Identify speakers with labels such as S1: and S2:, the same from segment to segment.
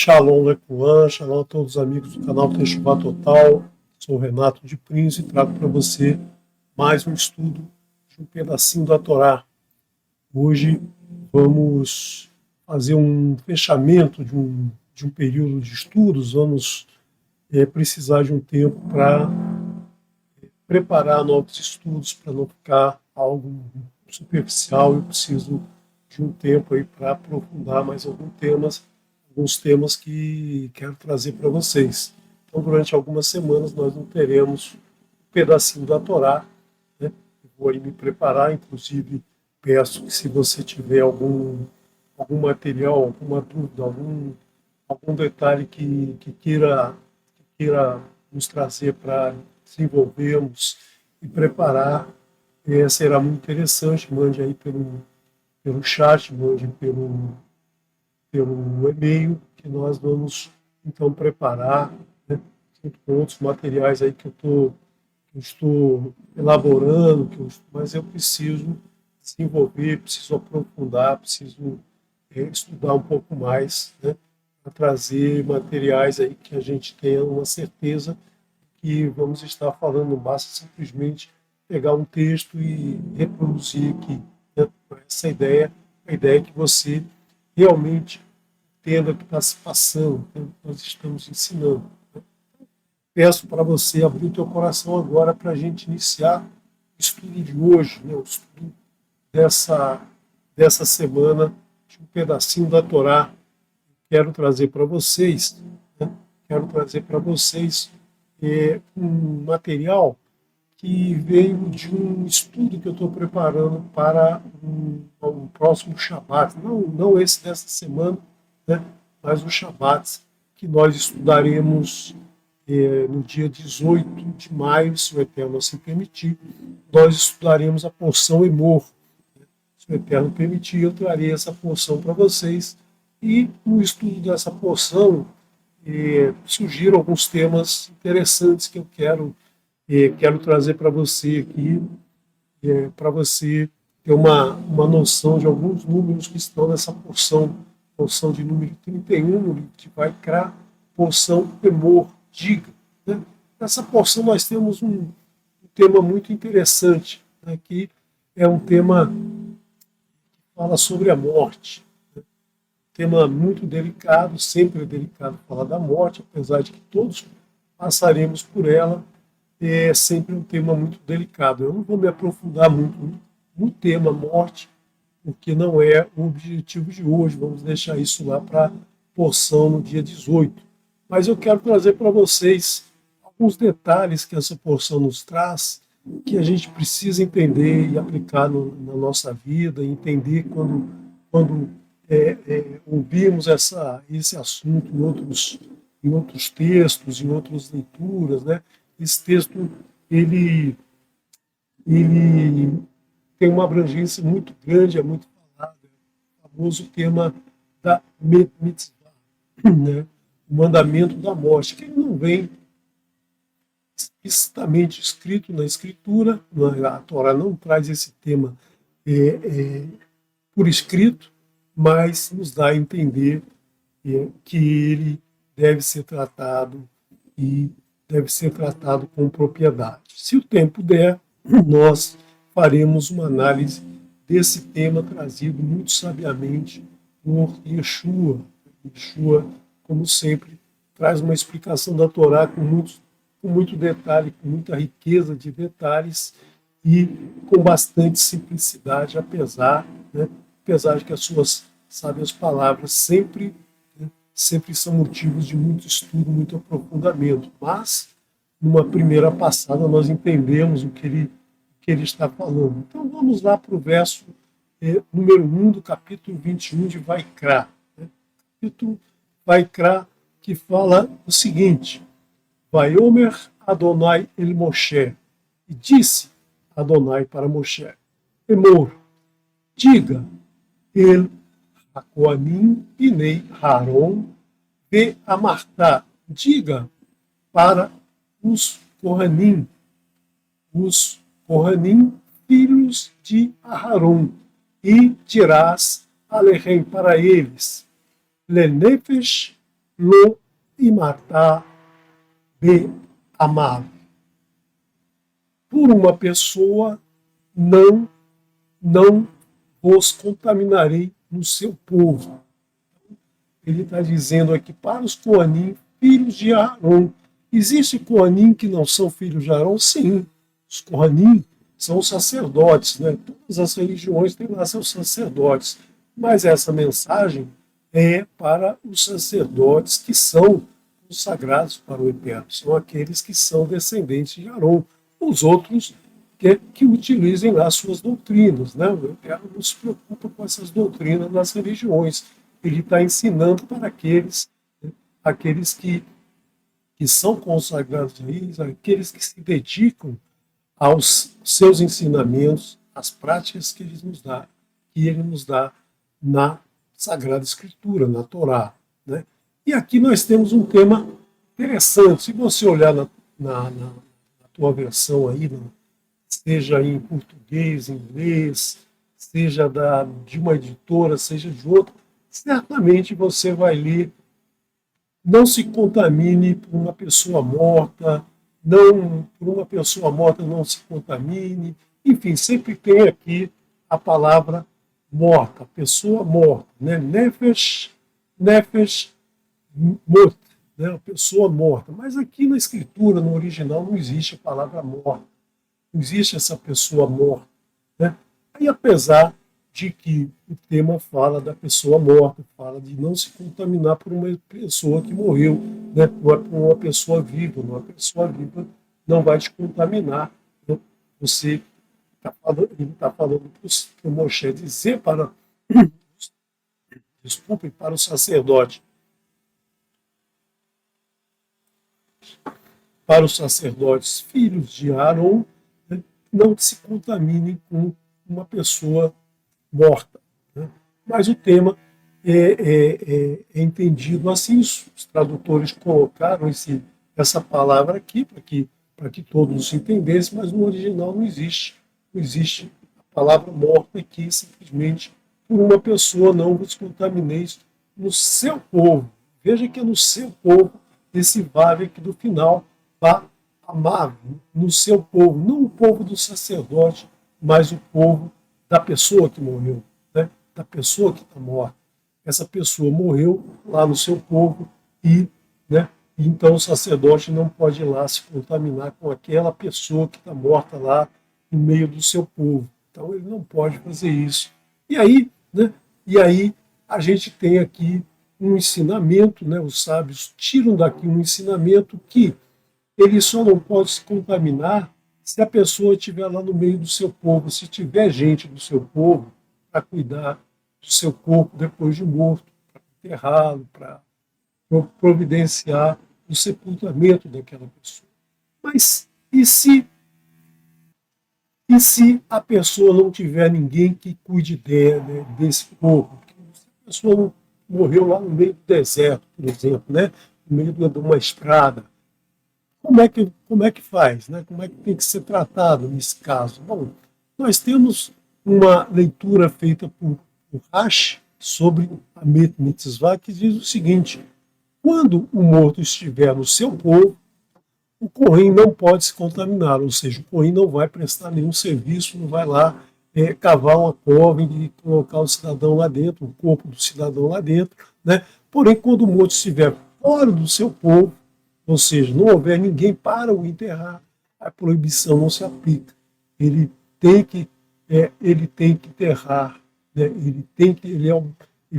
S1: Shalom Lecuan, shalom a todos os amigos do canal Teshuvá Total. Sou o Renato de Prince e trago para você mais um estudo de um pedacinho da Torá. Hoje vamos fazer um fechamento de um período de estudos, vamos precisar de um tempo para preparar novos estudos, para não ficar algo superficial. Eu preciso de um tempo aí para aprofundar mais alguns temas que quero trazer para vocês. Então, durante algumas semanas, nós não teremos um pedacinho da Torá, né? Eu vou aí me preparar, inclusive peço que se você tiver algum material, alguma dúvida, algum detalhe que queira nos trazer para desenvolvermos e preparar, será muito interessante. Mande aí pelo chat, mande pelo e-mail, que nós vamos então preparar, né, junto com outros materiais aí que eu estou elaborando, mas eu preciso desenvolver, preciso aprofundar, preciso estudar um pouco mais, né, para trazer materiais aí que a gente tenha uma certeza que vamos estar falando. Não basta simplesmente pegar um texto e reproduzir aqui, né? Essa ideia, a ideia é que você realmente entenda o que está se passando, o que nós estamos ensinando. Peço para você abrir o teu coração agora para a gente iniciar o estudo de hoje, né? O estudo dessa semana, de um pedacinho da Torá. Quero trazer para vocês, né? Quero trazer para vocês um material que veio de um estudo que eu estou preparando para um próximo Shabat, não esse dessa semana, né, mas o Shabat, que nós estudaremos no dia 18 de maio, se o Eterno assim permitir. Nós estudaremos a porção Emor. Se o Eterno permitir, eu trarei essa porção para vocês. E no estudo dessa porção, surgiram alguns temas interessantes que eu quero trazer para você aqui, para você ter uma noção de alguns números que estão nessa porção de número 31, no livro de Vaikra, porção Emor, diga. Né? Nessa porção nós temos um tema muito interessante, né, que é um tema que fala sobre a morte. Tema muito delicado, sempre é delicado falar da morte, apesar de que todos passaremos por ela, é sempre um tema muito delicado. Eu não vou me aprofundar muito no tema morte, porque não é o objetivo de hoje, vamos deixar isso lá para a porção no dia 18. Mas eu quero trazer para vocês alguns detalhes que essa porção nos traz, que a gente precisa entender e aplicar na nossa vida, entender quando ouvimos esse assunto em outros textos, em outras leituras, né? Esse texto ele tem uma abrangência muito grande, é muito falado, é o famoso tema da mitzvah, né? O mandamento da morte, que ele não vem explicitamente escrito na Escritura, a Torá não traz esse tema por escrito, mas nos dá a entender que ele deve ser tratado e deve ser tratado com propriedade. Se o tempo der, nós faremos uma análise desse tema trazido muito sabiamente por Yeshua. Yeshua, como sempre, traz uma explicação da Torá com muito detalhe, com muita riqueza de detalhes e com bastante simplicidade, apesar de que as suas sábias palavras sempre são motivos de muito estudo, muito aprofundamento. Mas, numa primeira passada, nós entendemos o que ele está falando. Então, vamos lá para o verso número 1 do capítulo 21 de Vaikra. Capítulo Vaikra, que fala o seguinte: Vaiomer Adonai el Moshe, e disse Adonai para Moshe, Emor, diga, el Hakoanim Pinei Haron ve Amartá, diga para os Kohanim, filhos de Aharon, e dirás Alehem para eles, Lenefesh lo imatá be amar. Por uma pessoa não vos contaminarei no seu povo. Ele está dizendo aqui para os Coanim, filhos de Arão. Existe Coanim que não são filhos de Arão? Sim. Os Coanim são os sacerdotes, né? Todas as religiões têm lá seus sacerdotes. Mas essa mensagem é para os sacerdotes que são consagrados para o Eterno. São aqueles que são descendentes de Arão. Os outros que utilizem lá suas doutrinas, né? O Eterno não se preocupa com essas doutrinas das religiões. Ele está ensinando para aqueles, né, aqueles que são consagrados a eles, aqueles que se dedicam aos seus ensinamentos, às práticas que ele nos dá na Sagrada Escritura, na Torá, né? E aqui nós temos um tema interessante. Se você olhar na tua versão aí, seja em português, inglês, seja de uma editora, seja de outra, certamente você vai ler: não se contamine por uma pessoa morta, não se contamine. Enfim, sempre tem aqui a palavra morta, pessoa morta, né? Nefesh mort, né? A pessoa morta. Mas aqui na escritura, no original, não existe a palavra morta, não existe essa pessoa morta, né? E apesar de que o tema fala da pessoa morta, fala de não se contaminar por uma pessoa que morreu, né? Por uma pessoa viva. Uma pessoa viva não vai te contaminar, né? Ele está falando para o Moshe dizer para o sacerdote, para os sacerdotes filhos de Arão, né, não se contaminem com uma pessoa morta, né? Mas o tema é entendido assim. Os tradutores colocaram essa palavra aqui para que todos entendessem, mas no original não existe a palavra morta aqui. Simplesmente: por uma pessoa não vos contamineis no seu povo. Veja que é no seu povo, esse vav aqui do final, vá amar, no seu povo, não o povo do sacerdote, mas o povo da pessoa que morreu, né? Da pessoa que está morta. Essa pessoa morreu lá no seu povo né, e então o sacerdote não pode ir lá se contaminar com aquela pessoa que está morta lá no meio do seu povo. Então ele não pode fazer isso. E aí, né, a gente tem aqui um ensinamento, né, os sábios tiram daqui um ensinamento que ele só não pode se contaminar se a pessoa estiver lá no meio do seu povo, se tiver gente do seu povo para cuidar do seu corpo depois de morto, para enterrá-lo, para providenciar o sepultamento daquela pessoa. Mas e se a pessoa não tiver ninguém que cuide desse corpo? Se a pessoa não morreu lá no meio do deserto, por exemplo, né? No meio de uma estrada, como é que faz, né? Como é que tem que ser tratado nesse caso? Bom, nós temos uma leitura feita por Rashi sobre a Mitzvah, que diz o seguinte: quando o morto estiver no seu povo, o Cohen não pode se contaminar, ou seja, o Cohen não vai prestar nenhum serviço, não vai lá cavar uma cova e colocar o cidadão lá dentro, o corpo do cidadão lá dentro, né? Porém, quando o morto estiver fora do seu povo, ou seja, não houver ninguém para o enterrar, a proibição não se aplica. Ele tem que enterrar, né? Ele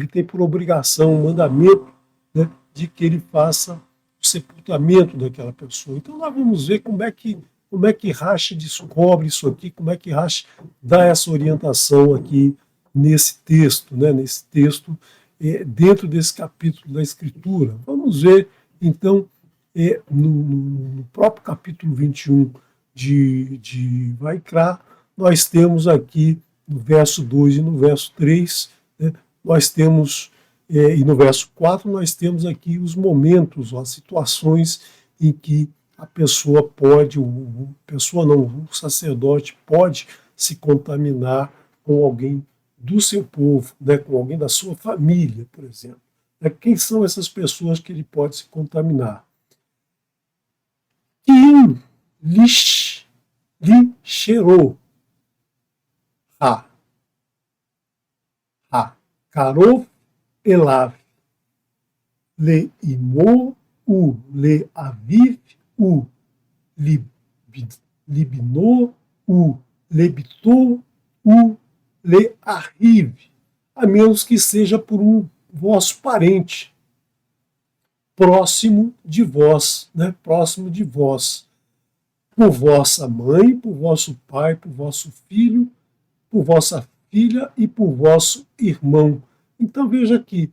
S1: tem por obrigação, um mandamento, né, de que ele faça o sepultamento daquela pessoa. Então nós vamos ver como é que Rashi descobre isso aqui, como é que Rashi dá essa orientação aqui nesse texto, né, dentro desse capítulo da Escritura. Vamos ver, então, no próprio capítulo 21 de Vaikra, nós temos aqui no verso 2 e no verso 3, né, nós temos, e no verso 4, nós temos aqui os momentos, as situações em que a pessoa pode, o sacerdote pode se contaminar com alguém do seu povo, né, com alguém da sua família, por exemplo. Quem são essas pessoas que ele pode se contaminar? Quem lhe cheirou, Karov elav, leimo, leaviv, libno, lebitou, learriv, a menos que seja por um vosso parente próximo de vós, né? Próximo de vós, por vossa mãe, por vosso pai, por vosso filho, por vossa filha e por vosso irmão. Então veja que,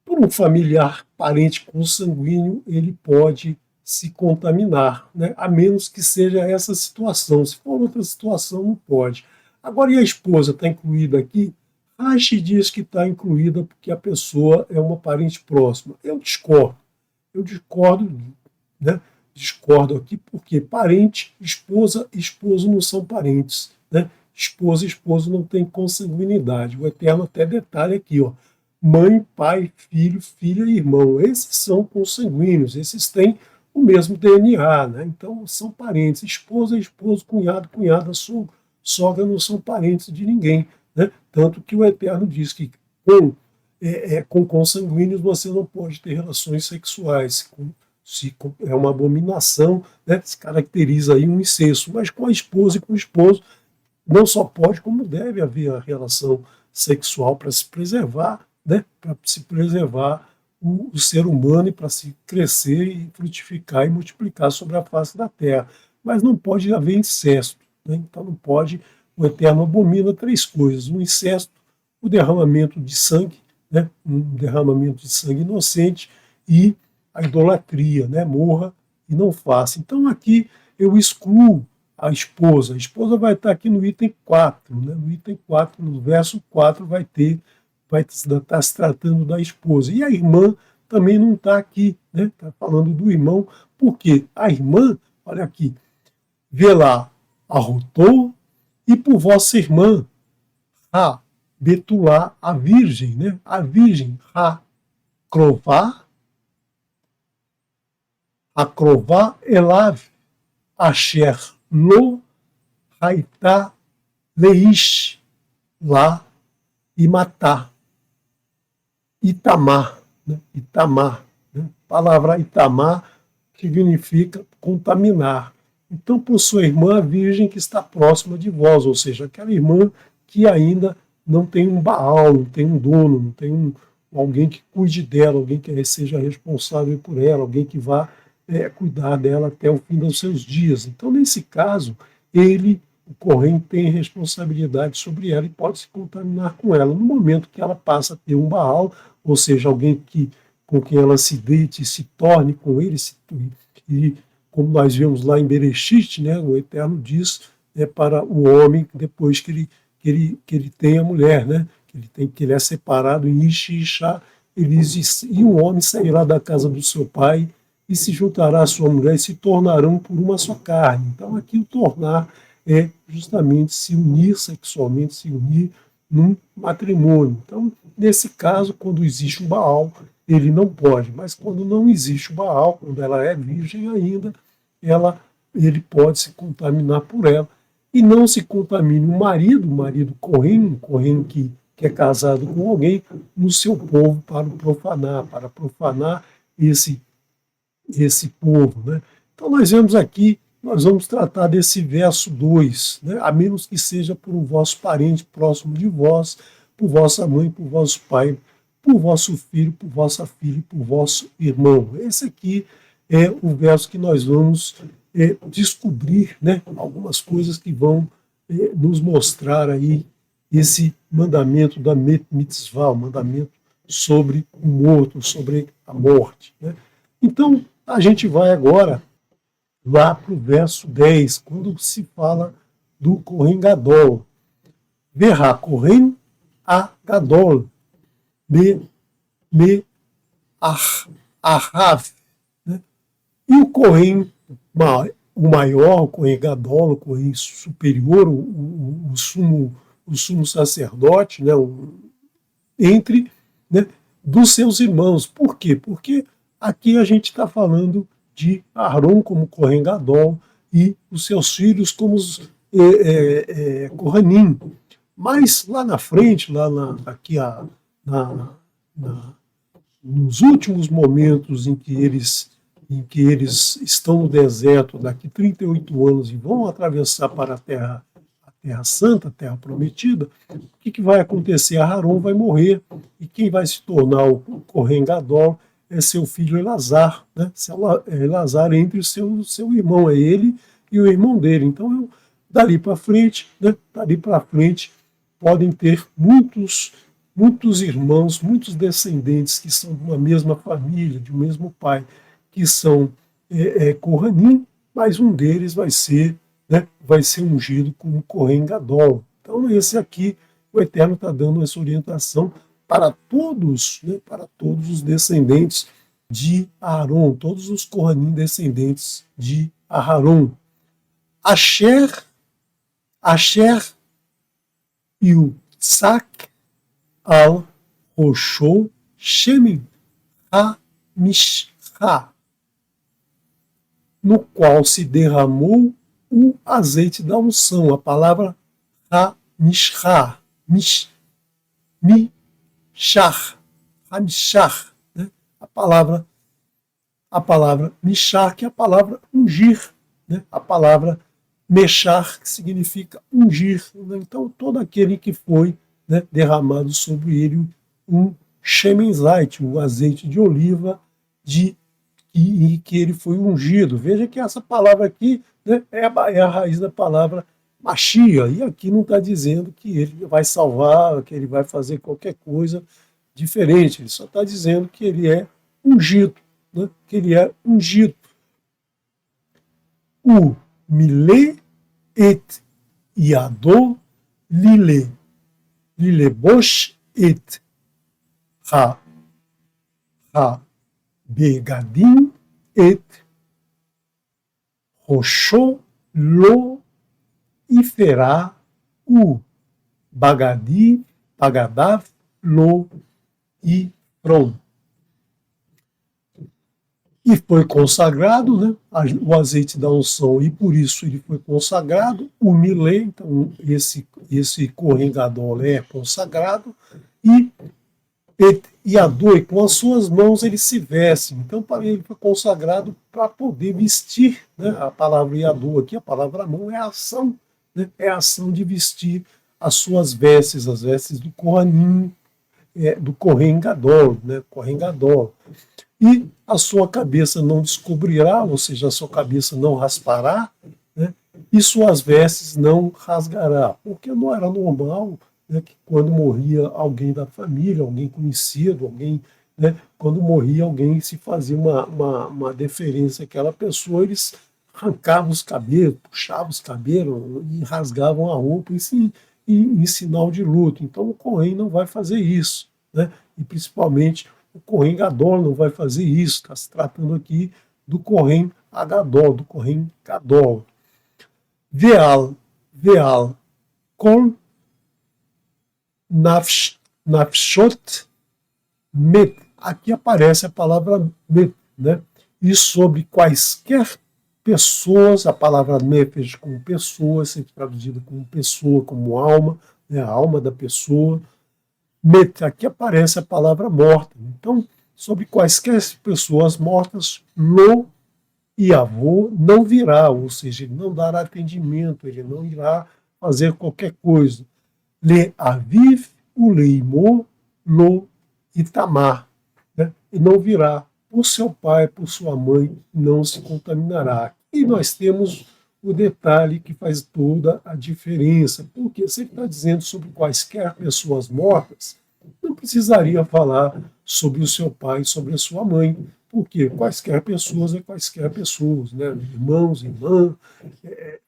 S1: por um familiar, parente consanguíneo, ele pode se contaminar, né? A menos que seja essa situação. Se for outra situação, não pode. Agora, e a esposa está incluída aqui? Rashi diz que está incluída porque a pessoa é uma parente próxima. Eu discordo, né? Discordo aqui porque parente, esposa e esposo não são parentes, né? Esposa e esposo não têm consanguinidade. O Eterno até detalha aqui, ó, mãe, pai, filho, filha e irmão. Esses são consanguíneos, esses têm o mesmo DNA, né? Então são parentes. Esposa é esposo, cunhado, cunhada, sogra não são parentes de ninguém, né? Tanto que o Eterno diz que com consanguíneos você não pode ter relações sexuais. É uma abominação, né? Se caracteriza aí um incesto. Mas com a esposa e com o esposo não só pode, como deve haver a relação sexual para se preservar, né? Para se preservar o ser humano e para se crescer e frutificar e multiplicar sobre a face da terra. Mas não pode haver incesto, né? Então não pode, o Eterno abomina três coisas: o incesto, o derramamento de sangue, né? Um derramamento de sangue inocente, e a idolatria, né? Morra e não faça. Então aqui eu excluo a esposa. A esposa vai estar aqui no item 4, né? No item 4, no verso 4, vai estar se tratando da esposa. E a irmã também não está aqui, né? Está falando do irmão, porque a irmã, olha aqui, vê lá, arrotou, e por vossa irmã, Betulá, a virgem, né? A virgem, Krová, Elav, Asher, Lo, Haitá, Leish, lá e matar. Itamar, né? Itamar, né? A palavra Itamar significa contaminar. Então, por sua irmã, a virgem que está próxima de vós, ou seja, aquela irmã que ainda não tem um Baal, não tem um dono, não tem alguém que cuide dela, alguém que seja responsável por ela, alguém que vá cuidar dela até o fim dos seus dias. Então, nesse caso, o Kohen, tem responsabilidade sobre ela e pode se contaminar com ela. No momento que ela passa a ter um Baal, ou seja, alguém com quem ela se deite, se torne com ele, e como nós vemos lá em Bereshit, né, o Eterno diz para o homem, depois que ele tem a mulher, né, que ele é separado em Ish e Ishá, ele diz, e o homem sairá da casa do seu pai e se juntará à sua mulher e se tornarão por uma só carne. Então aqui o tornar é justamente se unir sexualmente, se unir num matrimônio. Então, nesse caso, quando existe um Baal, ele não pode, mas quando não existe o Baal, quando ela é virgem ainda, ele pode se contaminar por ela. E não se contamine o marido Kohen, que é casado com alguém, no seu povo para profanar esse povo, né? Então nós vemos aqui, nós vamos tratar desse verso 2, né? A menos que seja por um vosso parente próximo de vós, por vossa mãe, por vosso pai, por vosso filho, por vossa filha e por vosso irmão. Esse aqui é o verso que nós vamos descobrir, né? Algumas coisas que vão nos mostrar aí esse mandamento da mitzvah, o mandamento sobre o morto, sobre a morte, né? Então, a gente vai agora lá para o verso 10, quando se fala do Kohen Gadol. Verá, Kohen a Gadol, me Ahav. Né? E o Kohen, o maior, o Kohen Gadol, o Kohen superior, o sumo sacerdote, né? Entre, né? dos seus irmãos. Por quê? Porque aqui a gente está falando de Aharon como Kohen Gadol e os seus filhos como os Kohanim. Mas lá na frente, nos últimos momentos em que eles estão no deserto, daqui 38 anos, e vão atravessar para a Terra Santa, a Terra Prometida, o que vai acontecer? Aharon vai morrer, e quem vai se tornar o Kohen Gadol é seu filho Elazar, né? Elazar entre o seu irmão, é ele e o irmão dele. Então, dali para frente, podem ter muitos irmãos, muitos descendentes que são de uma mesma família, de um mesmo pai, que são Kohanim, mas um deles vai ser ungido como Kohen Gadol. Então, esse aqui, o Eterno está dando essa orientação para todos os descendentes de Aharon, todos os Kohanim descendentes de Aharon. Asher e o Tzak al Rosho Shemin HaMishcha, no qual se derramou o azeite da unção. A palavra HaMishcha, HaMishach, né? A palavra Mishach, que é a palavra ungir, né? A palavra Meshach, que significa ungir. Então, todo aquele que foi, né, derramado sobre ele um Shemenzait, um azeite de oliva, e que ele foi ungido. Veja que essa palavra aqui, né, é a raiz da palavra Machia, e aqui não está dizendo que ele vai salvar, que ele vai fazer qualquer coisa diferente, ele só está dizendo que ele é ungido, né, que ele é ungido. O Mile et Yado Lilebosh et Begadim et Rosho lo Iferá o Bagadav lo Ifron. E foi consagrado, né, o azeite da unção, e por isso ele foi consagrado. O Milé, então esse Kohen Gadol é consagrado, e Yadoi, com as suas mãos ele se veste. Então ele foi consagrado para poder vestir, né, a palavra Yadoi aqui, a palavra mão é a ação, né, é a ação de vestir as suas vestes, as vestes do Kohanim, do Kohen Gadol, né, Kohen Gadol. E a sua cabeça não descobrirá, ou seja, a sua cabeça não raspará, né, e suas vestes não rasgará, porque não era normal, né, que quando morria alguém da família, alguém conhecido, alguém, né, quando morria alguém, se fazia uma deferência àquela pessoa, eles arrancavam os cabelos, puxavam os cabelos e rasgavam a roupa em sinal de luto. Então o Kohen não vai fazer isso, né, e principalmente o Kohen Gadol não vai fazer isso. Está se tratando aqui do Kohen Agadol, do Kohen Gadol. Veal, kol nafshot met. Aqui aparece a palavra met, né? E sobre quaisquer pessoas, a palavra nefesh como pessoa, sempre traduzida como pessoa, como alma, né? A alma da pessoa. Met, aqui aparece a palavra morta. Então, sobre quaisquer pessoas mortas, lo e avô não virá, ou seja, ele não dará atendimento, ele não irá fazer qualquer coisa. Le aviv, o leimor, lo itamar, né? E não virá. Por seu pai, por sua mãe, não se contaminará. E nós temos o detalhe que faz toda a diferença, porque se ele está dizendo sobre quaisquer pessoas mortas, não precisaria falar sobre o seu pai e sobre a sua mãe, porque quaisquer pessoas é quaisquer pessoas, né? Irmãos, irmã,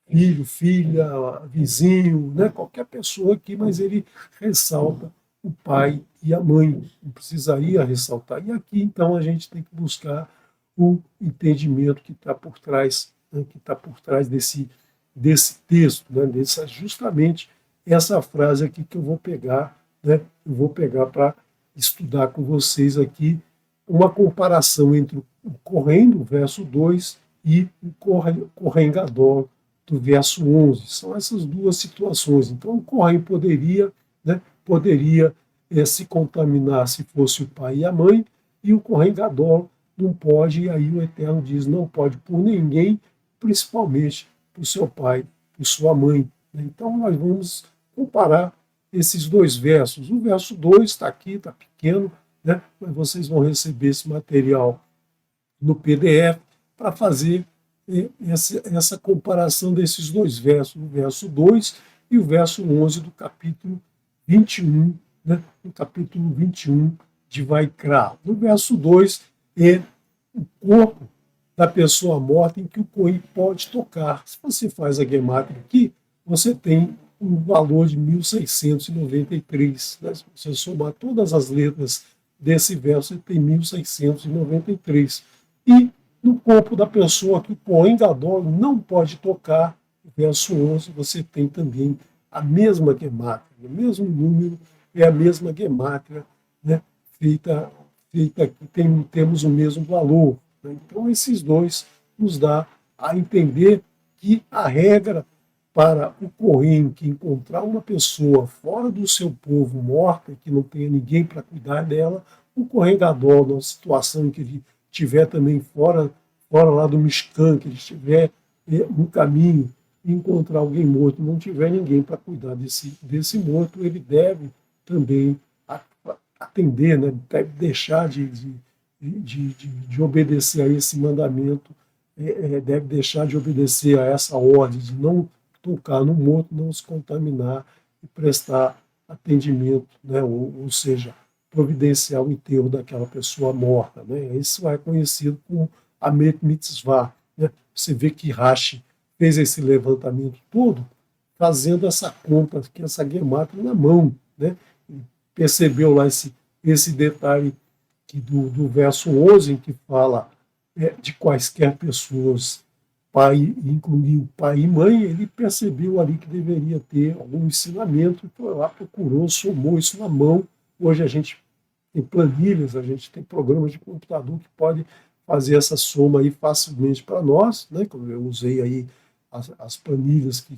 S1: filho, filha, vizinho, né? Qualquer pessoa aqui, mas ele ressalta o pai e a mãe, não precisaria ressaltar. E aqui, então, a gente tem que buscar o entendimento que está por trás, né, desse texto, né, justamente essa frase aqui que eu vou pegar, né, para estudar com vocês aqui uma comparação entre o Corém do verso 2 e o Corém Gadol do verso 11. São essas duas situações. Então, o Corém poderia, né, se contaminar se fosse o pai e a mãe, e o Corém Gadol não pode, e aí o Eterno diz, não pode por ninguém, principalmente por seu pai, por sua mãe. Então, nós vamos comparar esses dois versos. O verso 2 está aqui, está pequeno, né? Mas vocês vão receber esse material no PDF para fazer essa comparação desses dois versos, o verso 2 e o verso 11 do capítulo 21, né? No capítulo 21 de Vaikra. No verso 2 é o corpo da pessoa morta em que o Cohen pode tocar. Se você faz a gematria aqui, você tem um valor de 1693. Né? Se você somar todas as letras desse verso, você tem 1693. E no corpo da pessoa que o Cohen Gadol não pode tocar, verso 11, você tem também a mesma gematria, o mesmo número, é a mesma gematria, né? feita aqui, temos o mesmo valor. Né? Então, esses dois nos dá a entender que a regra para o Cohen que encontrar uma pessoa fora do seu povo morta, que não tenha ninguém para cuidar dela, o Cohen Gadol, numa situação em que ele estiver também fora lá do Mishkan, que ele estiver no caminho e encontrar alguém morto, não tiver ninguém para cuidar desse morto, ele deve também atender, né? Deve deixar de obedecer a esse mandamento, deve deixar de obedecer a essa ordem de não tocar no morto, não se contaminar e prestar atendimento, né? ou seja, providenciar o enterro daquela pessoa morta. Né? Isso é conhecido como a mitzvah. Né? Você vê que Rashi fez esse levantamento todo, fazendo essa conta, essa gematria na mão. Né? Percebeu lá esse detalhe que do verso 11, em que fala de quaisquer pessoas, pai, incluindo pai e mãe, ele percebeu ali que deveria ter algum ensinamento, foi lá, procurou, somou isso na mão. Hoje a gente tem planilhas, a gente tem programas de computador que podem fazer essa soma aí facilmente para nós, né? Como eu usei aí as planilhas que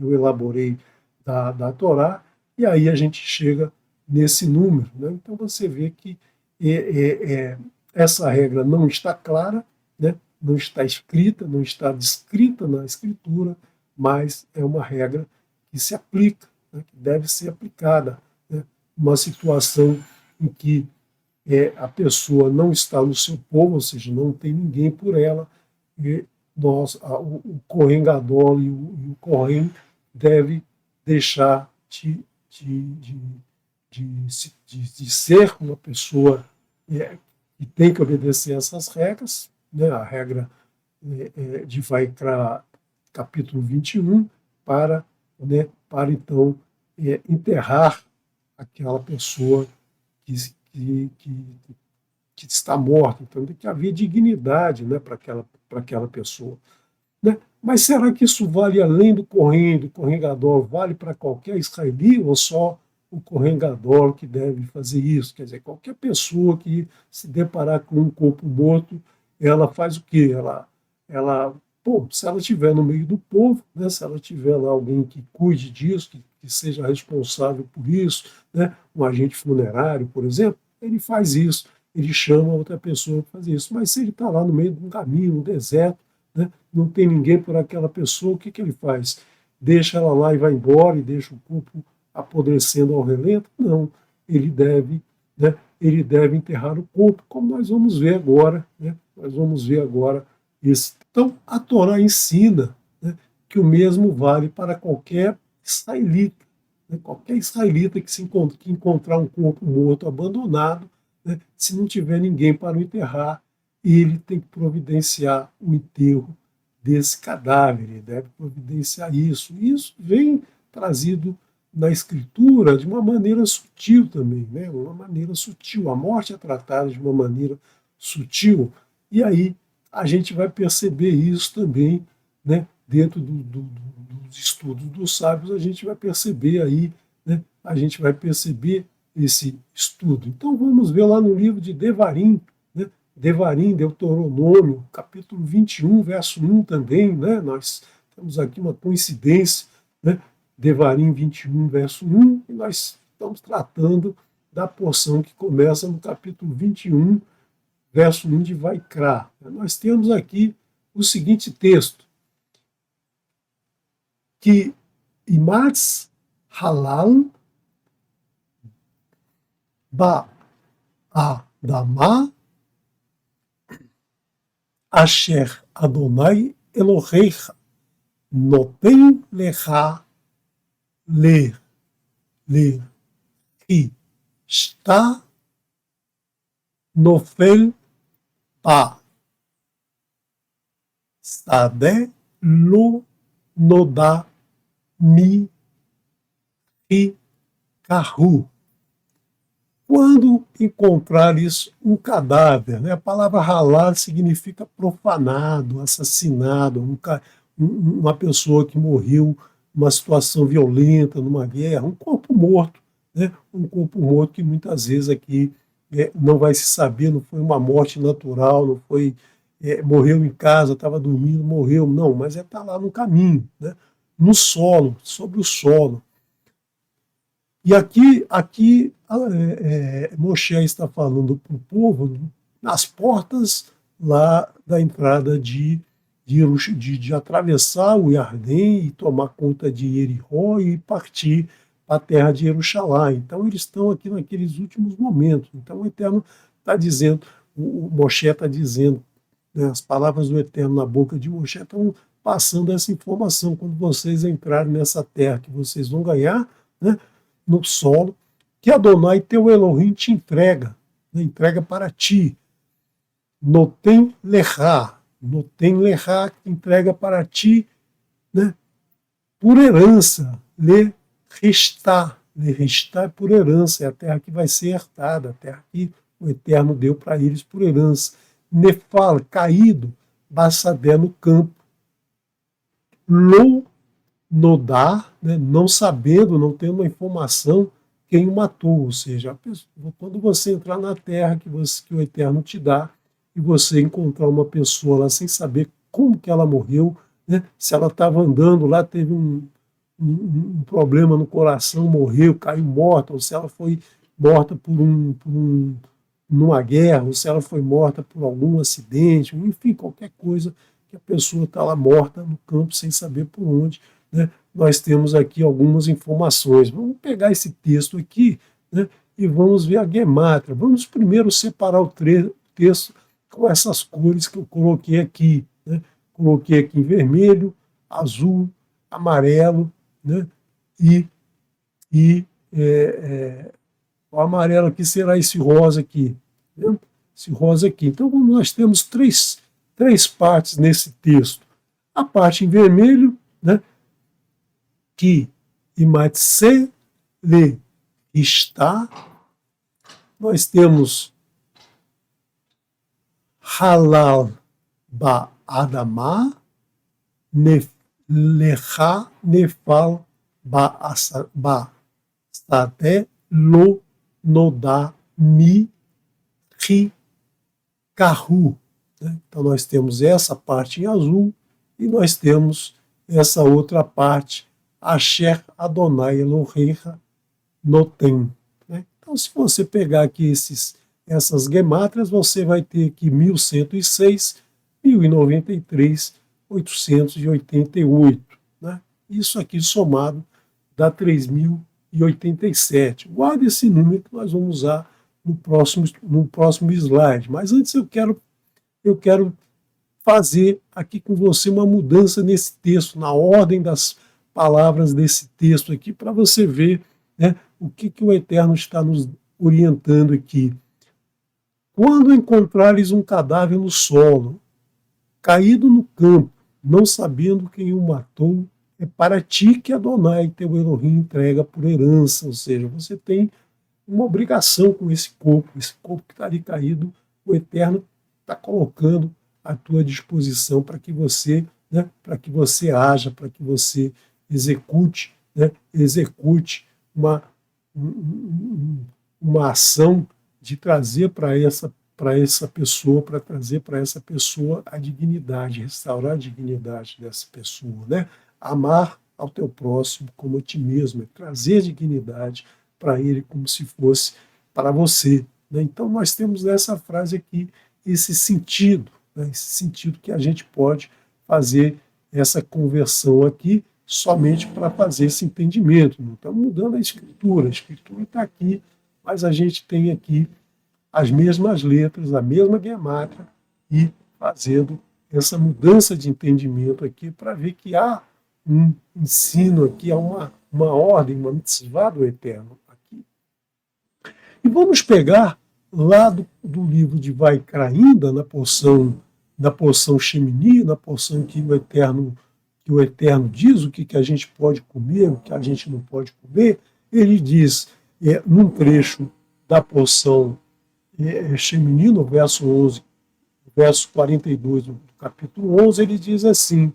S1: eu elaborei da Torá, e aí a gente chega nesse número. Né? Então você vê que essa regra não está clara, né? Não está escrita, não está descrita na escritura, mas é uma regra que se aplica, né? Que deve ser aplicada. Né? Uma situação em que a pessoa não está no seu povo, ou seja, não tem ninguém por ela, e o Kohen Gadol e o Kohen deve deixar de ser uma pessoa que tem que obedecer essas regras, né? A regra de Vaikra, capítulo 21, para então enterrar aquela pessoa que está morta. Então tem que haver dignidade, né, para aquela pessoa. Né? Mas será que isso vale além do Kohen Gadol, vale para qualquer israelita ou só o Kohen Gadol que deve fazer isso? Quer dizer, qualquer pessoa que se deparar com um corpo morto, ela faz o quê? Se ela estiver no meio do povo, né, se ela tiver lá alguém que cuide disso, que seja responsável por isso, né, um agente funerário, por exemplo, ele faz isso, ele chama outra pessoa para fazer isso. Mas se ele está lá no meio de um caminho, no deserto, né, não tem ninguém por aquela pessoa, o que ele faz? Deixa ela lá e vai embora e deixa o corpo apodrecendo ao relento? Não, ele deve enterrar o corpo, como nós vamos ver agora. Né? Nós vamos ver agora isso. Então, a Torá ensina, né, que o mesmo vale para qualquer israelita. Né? Qualquer israelita que encontrar um corpo morto abandonado, né, se não tiver ninguém para o enterrar, ele tem que providenciar o enterro desse cadáver, ele deve providenciar isso. E isso vem trazido na Escritura de uma maneira sutil também, né? Uma maneira sutil. A morte é tratada de uma maneira sutil, e aí a gente vai perceber isso também, né? Dentro dos estudos dos sábios, a gente vai perceber aí, né? A gente vai perceber esse estudo. Então vamos ver lá no livro de Devarim, né? Devarim, Deuteronômio, capítulo 21, verso 1 também, né? Nós temos aqui uma coincidência, né? Devarim 21, verso 1, e nós estamos tratando da porção que começa no capítulo 21, verso 1 de Vaikra. Nós temos aqui o seguinte texto, que Imatz halal ba'adama asher Adonai Elohecha noten lecha ki está nofel ba sade lo noda mi kahu. Quando encontrares um cadáver, né? A palavra halal significa profanado, assassinado, uma pessoa que morreu numa situação violenta, numa guerra, um corpo morto, né? Um corpo morto que muitas vezes aqui não vai se saber, não foi uma morte natural, não foi morreu em casa, estava dormindo, morreu, não, mas está lá no caminho, né? No solo, sobre o solo. E aqui Moshe está falando para o povo nas portas lá da entrada de atravessar o Iardém e tomar conta de Jericó e partir para a terra de Jerusalém. Então eles estão aqui naqueles últimos momentos. Então o Eterno está dizendo, o Moshe está dizendo, né, as palavras do Eterno na boca de Moshe estão passando essa informação. Quando vocês entrarem nessa terra que vocês vão ganhar, né, no solo, que Adonai, teu Elohim, te entrega, né, entrega para ti. Noten lechá, que entrega para ti, né, por herança. Lechistá é por herança, é a terra que vai ser herdada, a terra que o Eterno deu para eles por herança. Nefal, caído, Bassadé no campo. Lo nodar, né, não sabendo, não tendo uma informação quem o matou, ou seja, quando você entrar na terra que o Eterno te dá e você encontrar uma pessoa lá sem saber como que ela morreu, né, se ela estava andando lá, teve um problema no coração, morreu, caiu morta, ou se ela foi morta numa guerra, ou se ela foi morta por algum acidente, enfim, qualquer coisa que a pessoa está lá morta no campo sem saber por onde, né? Nós temos aqui algumas informações. Vamos pegar esse texto aqui, né, e vamos ver a gemátria. Vamos primeiro separar o texto com essas cores que eu coloquei aqui. Né? Coloquei aqui em vermelho, azul, amarelo, né, o amarelo aqui será esse rosa aqui. Né? Esse rosa aqui. Então nós temos três partes nesse texto. A parte em vermelho, né, que Imatse le está, nós temos halal ba adama, lecha nefal ba sate lo noda mi ri kahu. Então nós temos essa parte em azul e nós temos essa outra parte, Asher Adonai Elohecha Noten. Então, se você pegar aqui essas gemátrias, você vai ter aqui 1106, 1093, 888. Né? Isso aqui somado dá 3087. Guarde esse número que nós vamos usar no próximo slide. Mas antes eu quero fazer aqui com você uma mudança nesse texto, na ordem das palavras desse texto aqui, para você ver, né, o que o Eterno está nos orientando aqui. Quando encontrares um cadáver no solo, caído no campo, não sabendo quem o matou, é para ti que Adonai, teu Elohim, entrega por herança, ou seja, você tem uma obrigação com esse corpo que está ali caído, o Eterno está colocando à tua disposição para que você, né, haja, para que execute uma uma ação de trazer para essa pessoa, para trazer para essa pessoa a dignidade, restaurar a dignidade dessa pessoa, né? Amar ao teu próximo como a ti mesmo, é trazer dignidade para ele como se fosse para você, né? Então nós temos nessa frase aqui esse sentido, né? Esse sentido que a gente pode fazer essa conversão aqui somente para fazer esse entendimento. Não estamos mudando a escritura está aqui, mas a gente tem aqui as mesmas letras, a mesma gematria, e fazendo essa mudança de entendimento aqui para ver que há um ensino aqui, há uma ordem, uma mitzvah do Eterno aqui. E vamos pegar lá do livro de Vaikra ainda, na porção Shemini, na porção que o Eterno diz o que a gente pode comer, o que a gente não pode comer. Ele diz, num trecho da porção Shemini, no verso 11, verso 42 do capítulo 11, ele diz assim: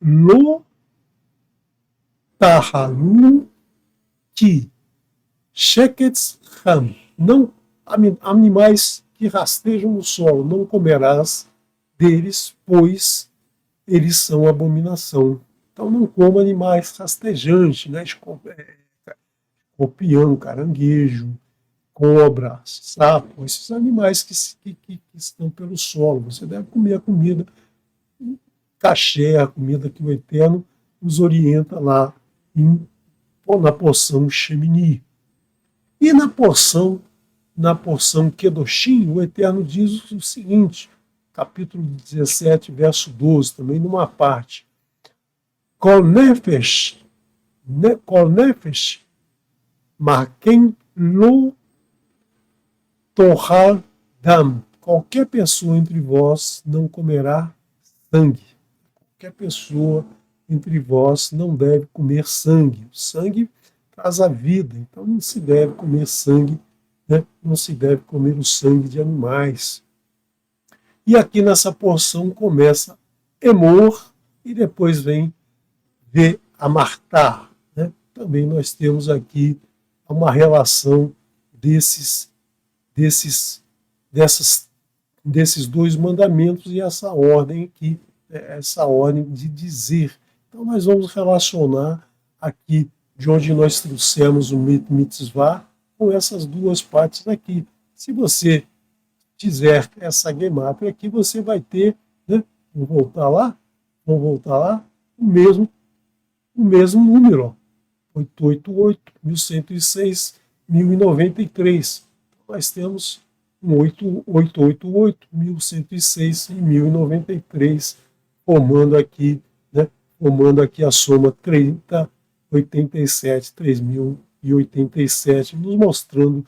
S1: Lo tahalu ki sheketz ham, não animais que rastejam no solo, não comerás deles, pois eles são abominação. Então não coma animais rastejantes, né? Escorpião, caranguejo, cobra, sapo, esses animais que estão pelo solo. Você deve comer a comida caché, a comida que o Eterno nos orienta lá na porção Shemini. E na porção Kedoshim, o Eterno diz o seguinte, capítulo 17, verso 12, também numa parte. Kol nefesh marquem lo torrar dam. Qualquer pessoa entre vós não comerá sangue. Qualquer pessoa entre vós não deve comer sangue. O sangue traz a vida, então não se deve comer sangue, né? Não se deve comer o sangue de animais. E aqui nessa porção começa Emor e depois vem Amartar, né? Também nós temos aqui uma relação desses dois mandamentos e essa ordem aqui, essa ordem de dizer. Então nós vamos relacionar aqui de onde nós trouxemos o mitzvah com essas duas partes aqui. Se você fizer essa gematria aqui, você vai ter, né, vamos voltar lá, o mesmo número, ó, 888, 1106, 1093. Então, nós temos um 888, 1106 e 1093, formando aqui a soma 3087, nos mostrando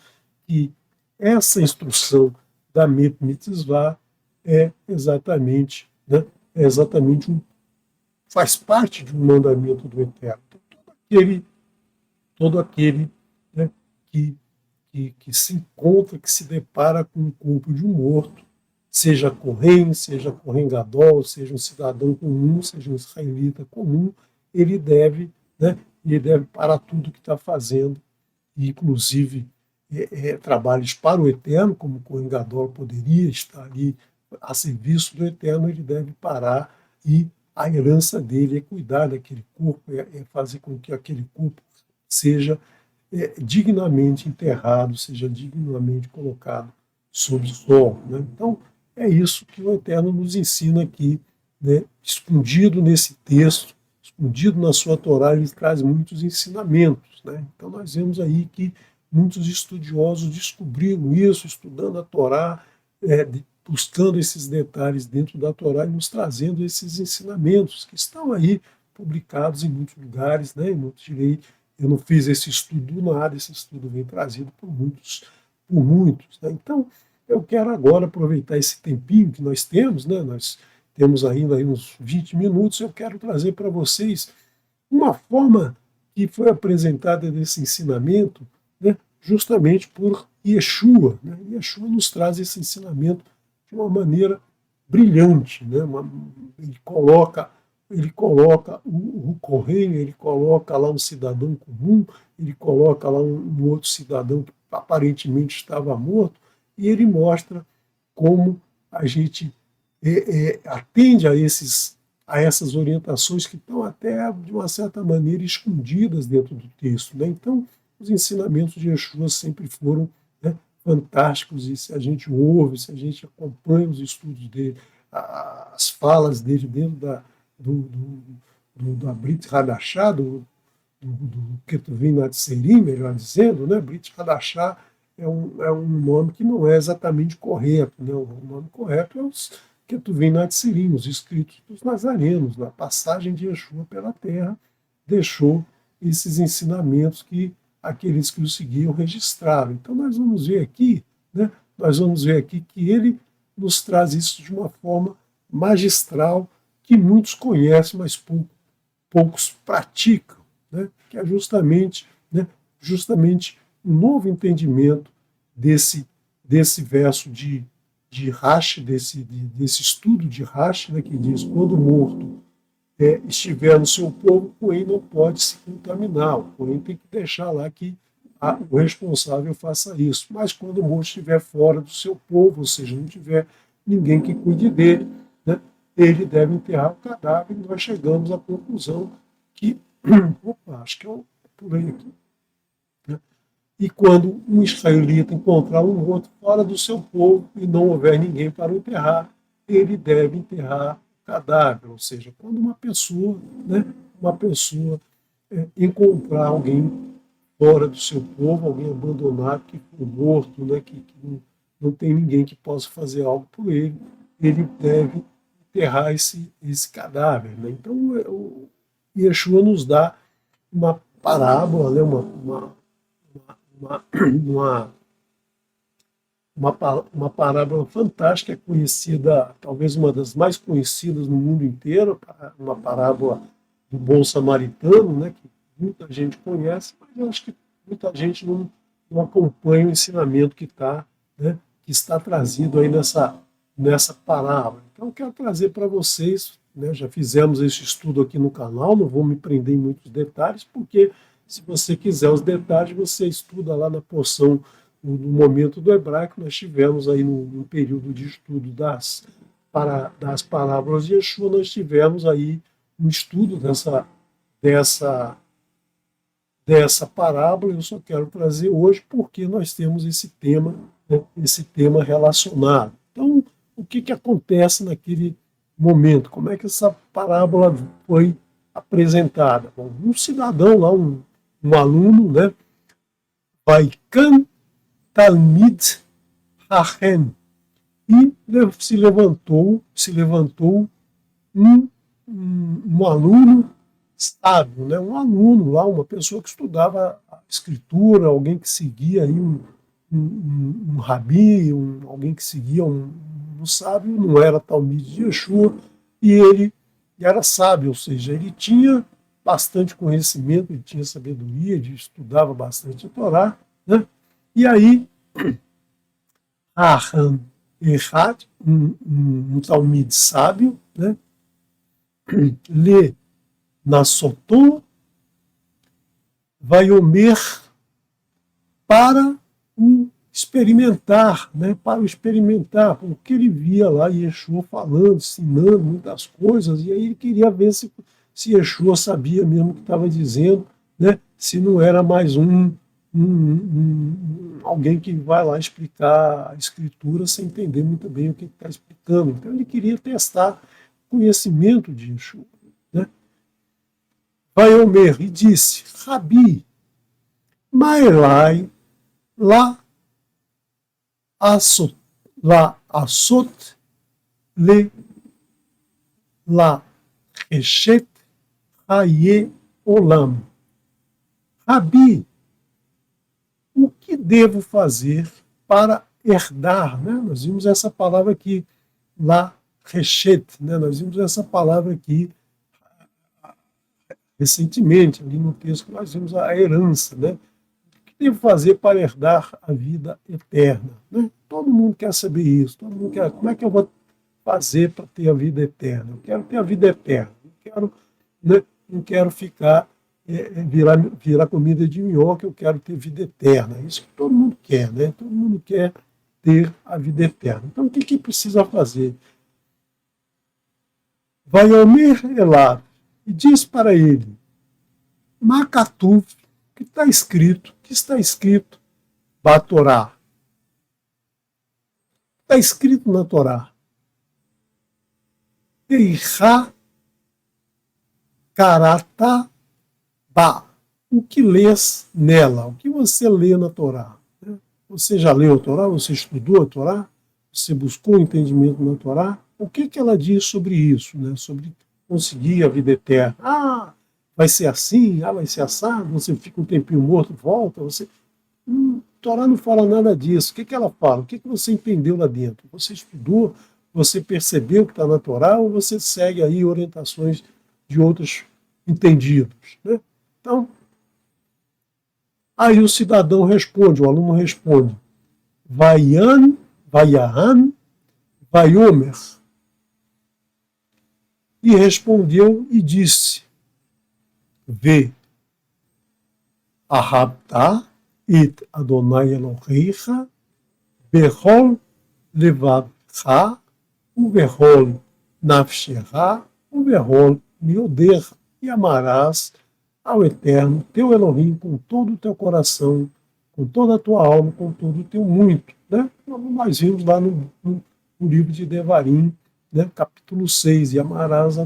S1: que essa instrução da mitzvah faz parte de um mandamento do Eterno. Todo aquele, né, que se encontra, que se depara com o corpo de um morto, seja Kohen, seja Kohen Gadol, seja um cidadão comum, seja um israelita comum, ele deve parar tudo que está fazendo, inclusive trabalhos para o Eterno, como o Kohen Gadol poderia estar ali a serviço do Eterno, ele deve parar, e a herança dele é cuidar daquele corpo, é fazer com que aquele corpo seja dignamente enterrado, seja dignamente colocado sob o sol, né? Então, é isso que o Eterno nos ensina aqui, né? Escondido nesse texto, escondido na sua Torá, ele traz muitos ensinamentos, né? Então, nós vemos aí que muitos estudiosos descobriram isso, estudando a Torá, buscando esses detalhes dentro da Torá e nos trazendo esses ensinamentos que estão aí publicados em muitos lugares, né? Eu não fiz esse estudo do nada, esse estudo vem trazido por muitos, né? Então, eu quero agora aproveitar esse tempinho que nós temos, né? Nós temos ainda aí uns 20 minutos, eu quero trazer para vocês uma forma que foi apresentada desse ensinamento, né? Justamente por Yeshua, né? Yeshua nos traz esse ensinamento de uma maneira brilhante, né? Ele coloca o Kohen, ele coloca lá um cidadão comum, ele coloca lá um outro cidadão que aparentemente estava morto, e ele mostra como a gente atende a essas orientações que estão até, de uma certa maneira, escondidas dentro do texto. Né? Então, os ensinamentos de Yeshua sempre foram, né, fantásticos, e se a gente ouve, se a gente acompanha os estudos dele, as falas dele dentro da Brit Hadashah, do Ketuvim Natserim, melhor dizendo, né? Brit Hadashah é um nome que não é exatamente correto. Né? O nome correto é os Ketuvim Natserim, os escritos dos nazarenos. Na passagem de Yeshua pela terra, deixou esses ensinamentos que aqueles que o seguiam registraram. Então nós vamos ver aqui, né? Nós vamos ver aqui que ele nos traz isso de uma forma magistral, que muitos conhecem, mas poucos praticam, né? Que é justamente um novo entendimento desse verso de Rashi, desse estudo de Rashi, né, que diz: quando o morto estiver no seu povo, o Cohen não pode se contaminar, o Cohen tem que deixar lá que o responsável faça isso. Mas quando o morto estiver fora do seu povo, ou seja, não tiver ninguém que cuide dele, né, ele deve enterrar o cadáver, e nós chegamos à conclusão que, opa, acho que eu pulei aqui, né? E quando um israelita encontrar um morto fora do seu povo e não houver ninguém para o enterrar, ele deve enterrar o cadáver. Ou seja, quando uma pessoa, né, encontrar alguém fora do seu povo, alguém abandonado, que foi morto, né, que não tem ninguém que possa fazer algo por ele, ele deve enterrar esse cadáver. Né? Então, o Yeshua nos dá uma parábola, né, uma parábola fantástica, conhecida, talvez uma das mais conhecidas no mundo inteiro, uma parábola do bom samaritano, né, que muita gente conhece, mas eu acho que muita gente não acompanha o ensinamento né, que está trazido aí nessa parábola. Então, eu quero trazer para vocês, né, já fizemos esse estudo aqui no canal, não vou me prender em muitos detalhes, porque se você quiser os detalhes, você estuda lá na porção, no momento do hebraico. Nós tivemos aí num período de estudo das parábolas de Yeshua, nós tivemos aí um estudo dessa parábola. Eu só quero trazer hoje porque nós temos esse tema, né, esse tema relacionado. Então, o que acontece naquele momento? Como é que essa parábola foi apresentada? Bom, um cidadão lá, um aluno, né, Vaikan Talmid Hachen, e se levantou um aluno sábio, né, um aluno lá, uma pessoa que estudava a escritura, alguém que seguia aí um rabi, alguém que seguia um sábio, não era Talmid de Yeshua, e ele era sábio, ou seja, ele tinha bastante conhecimento, ele tinha sabedoria, ele estudava bastante a Torá, né? E aí, Ahan Erhat, um Talmid sábio, né, lê Nasotom Vaiomer para o experimentar, né, porque ele via lá Yeshua falando, ensinando muitas coisas, e aí ele queria ver se Yeshua sabia mesmo o que estava dizendo, né, se não era mais alguém que vai lá explicar a escritura sem entender muito bem o que está explicando. Então ele queria testar o conhecimento de Yeshua. Né? Vaiomer, e disse: Rabi, Maelai, lá asot le la reshet haye olam. Rabi, o que devo fazer para herdar? Né? Nós vimos essa palavra aqui, la reshet, né? Nós vimos essa palavra aqui recentemente, ali no texto que nós vimos a herança, né? O que devo fazer para herdar a vida eterna? Né? Todo mundo quer saber isso, todo mundo quer. Como é que eu vou fazer para ter a vida eterna? Eu quero ter a vida eterna, não quero ficar virar comida de minhoca, eu quero ter vida eterna. Isso que todo mundo quer, né? Todo mundo quer ter a vida eterna. Então, o que precisa fazer? Vaiomer Elav, e diz para ele, Makatuv, que está escrito, Batorá. Está escrito na Torá. Eichá Karata Ba. O que lês nela? O que você lê na Torá? Você já leu a Torá? Você estudou a Torá? Você buscou entendimento na Torá? O que ela diz sobre isso? Né? Sobre conseguir a vida eterna. Ah, vai ser assim? Ah, vai ser assado? Você fica um tempinho morto, volta? Você... a Torá não fala nada disso. O que ela fala? O que você entendeu lá dentro? Você estudou? Você percebeu o que está na Torá? Ou você segue aí orientações de outros entendidos? Né? Então, aí o cidadão responde, o aluno responde, Vayan, Vaiomer. E respondeu e disse, Vê, Ahabta it Adonai Elohecha, Bechol levavcha, Ubechol nafshecha, Ubechol miodecha, e amarás ao Eterno, teu Elohim, com todo o teu coração, com toda a tua alma, com todo o teu muito. Né? Nós vimos lá no livro de Devarim, né? Capítulo 6, e amarás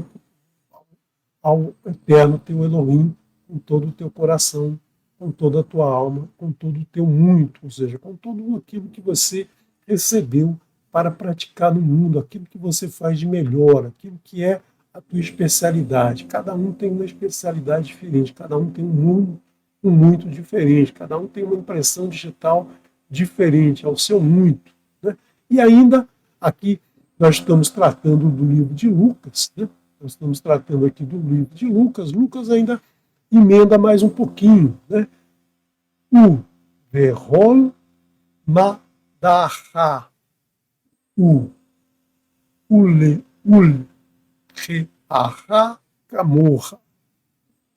S1: ao Eterno, teu Elohim, com todo o teu coração, com toda a tua alma, com todo o teu muito, ou seja, com tudo aquilo que você recebeu para praticar no mundo, aquilo que você faz de melhor, aquilo que é a tua especialidade. Cada um tem uma especialidade diferente, cada um tem um muito diferente, cada um tem uma impressão digital diferente ao seu muito. Né? E ainda, aqui, nós estamos tratando do livro de Lucas, né? Nós estamos tratando aqui do livro de Lucas. Lucas ainda emenda mais um pouquinho. Né? O Verhol Madaha. O Ule Reaha Kamorra.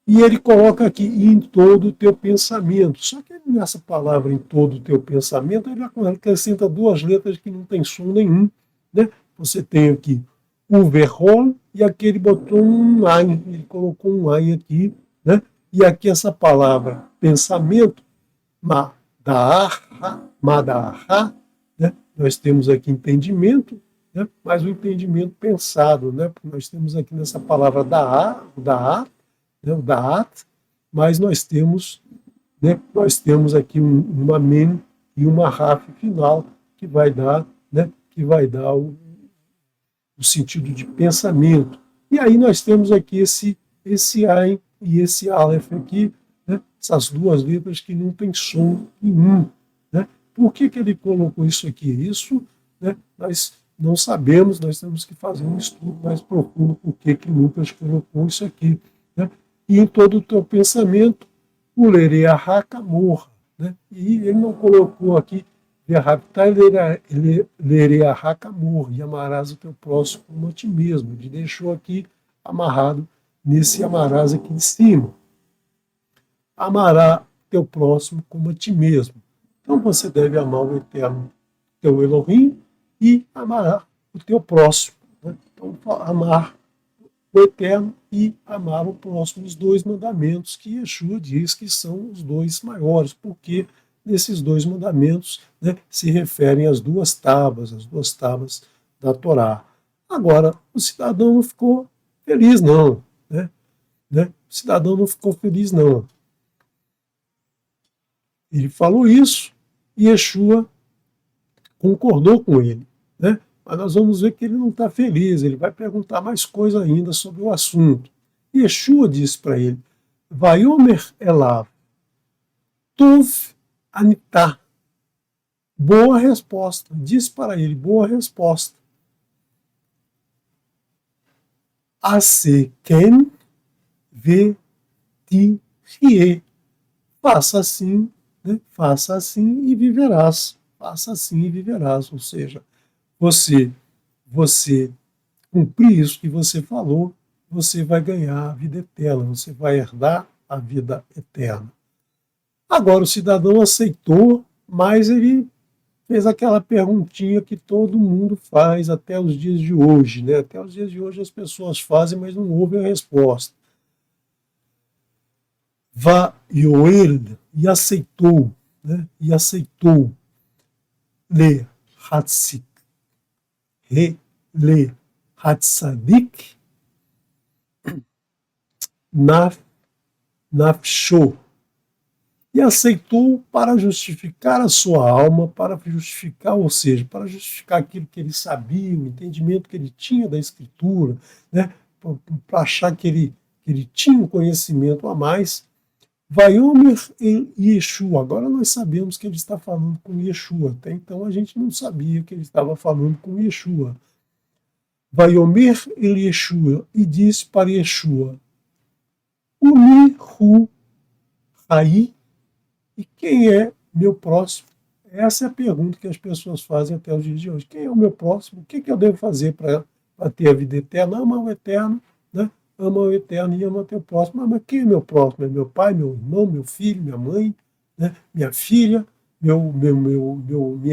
S1: E ele coloca aqui em todo o teu pensamento. Só que nessa palavra em todo o teu pensamento, ele acrescenta duas letras que não tem som nenhum. Né? Você tem aqui o verrol e aqui ele botou um ain, ele colocou um ain aqui. Né? E aqui essa palavra pensamento, madaha, né? Nós temos aqui entendimento, né? Mas o entendimento pensado. Né? Nós temos aqui nessa palavra da'a, né, o Da'at, mas nós temos aqui uma men e uma raf final que vai dar, né, o sentido de pensamento. E aí nós temos aqui esse Ain e esse Aleph aqui, né, essas duas letras que não tem som nenhum. Né? Por que ele colocou isso aqui? Isso, né, nós não sabemos, nós temos que fazer um estudo mais profundo por que Lucas colocou isso aqui. Né? E em todo o teu pensamento, o Lereahá Kamorra. Né? E ele não colocou aqui Lereahá Kamorra, e amarás o teu próximo como a ti mesmo. Ele deixou aqui amarrado nesse amarás aqui em cima. Amará teu próximo como a ti mesmo. Então você deve amar o Eterno, teu Elohim, e amar o teu próximo. Né? Então, amar o Eterno e amar o próximo, os dois mandamentos que Yeshua diz que são os dois maiores, porque nesses dois mandamentos, né, se referem às duas tábuas da Torá. Agora, o cidadão não ficou feliz, não. Né? O cidadão não ficou feliz, não. Ele falou isso e Yeshua concordou com ele. Né? Mas nós vamos ver que ele não está feliz, ele vai perguntar mais coisa ainda sobre o assunto. Yeshua disse para ele, Vaiomer Elav, Tov Anitá. Boa resposta. Diz para ele, boa resposta. Ase ken ve ti rie. Faça assim, né? Faça assim e viverás. Faça assim e viverás. Ou seja, você cumprir isso que você falou, você vai ganhar a vida eterna, você vai herdar a vida eterna. Agora o cidadão aceitou, mas ele fez aquela perguntinha que todo mundo faz até os dias de hoje, né? Até os dias de hoje as pessoas fazem, mas não ouvem a resposta. Vaioel, e aceitou, né? E aceitou. Le Hatzik, le Hatzadik, nafsho. E aceitou para justificar a sua alma, para justificar, ou seja, para justificar aquilo que ele sabia, o entendimento que ele tinha da Escritura, né? Para achar que ele tinha um conhecimento a mais. Vaiomer em Yeshua. Agora nós sabemos que ele está falando com Yeshua. Até então a gente não sabia que ele estava falando com Yeshua. Vaiomer em Yeshua. E disse para Yeshua: Umi hu Hai. E quem é meu próximo? Essa é a pergunta que as pessoas fazem até os dias de hoje. Quem é o meu próximo? O que eu devo fazer para ter a vida eterna? Ama o eterno, né? Ama o eterno e ama o teu próximo. Mas quem é meu próximo? É meu pai, meu irmão, meu filho, minha mãe, né? Minha filha, minha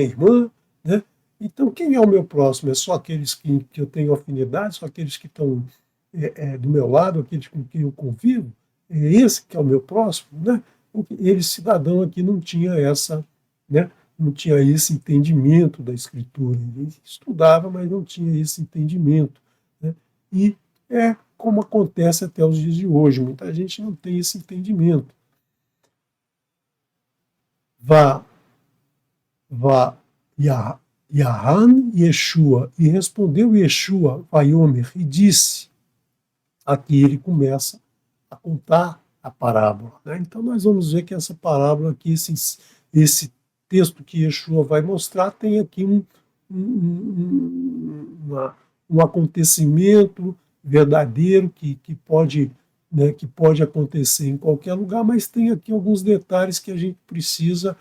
S1: irmã, né? Então, quem é o meu próximo? É só aqueles que eu tenho afinidade, só aqueles que estão do meu lado, aqueles com quem eu convivo? É esse que é o meu próximo, né? Ele, cidadão aqui, não tinha essa, né? Não tinha esse entendimento da Escritura. Ele estudava, mas não tinha esse entendimento, né? E é como acontece até os dias de hoje. Muita gente não tem esse entendimento. Yahan Yeshua, e respondeu Yeshua, Vaiomer, e disse. Aqui ele começa a contar a parábola, né? Então nós vamos ver que essa parábola aqui, esse texto que Yeshua vai mostrar, tem aqui um acontecimento verdadeiro que pode, né, que pode acontecer em qualquer lugar, mas tem aqui alguns detalhes que a gente precisa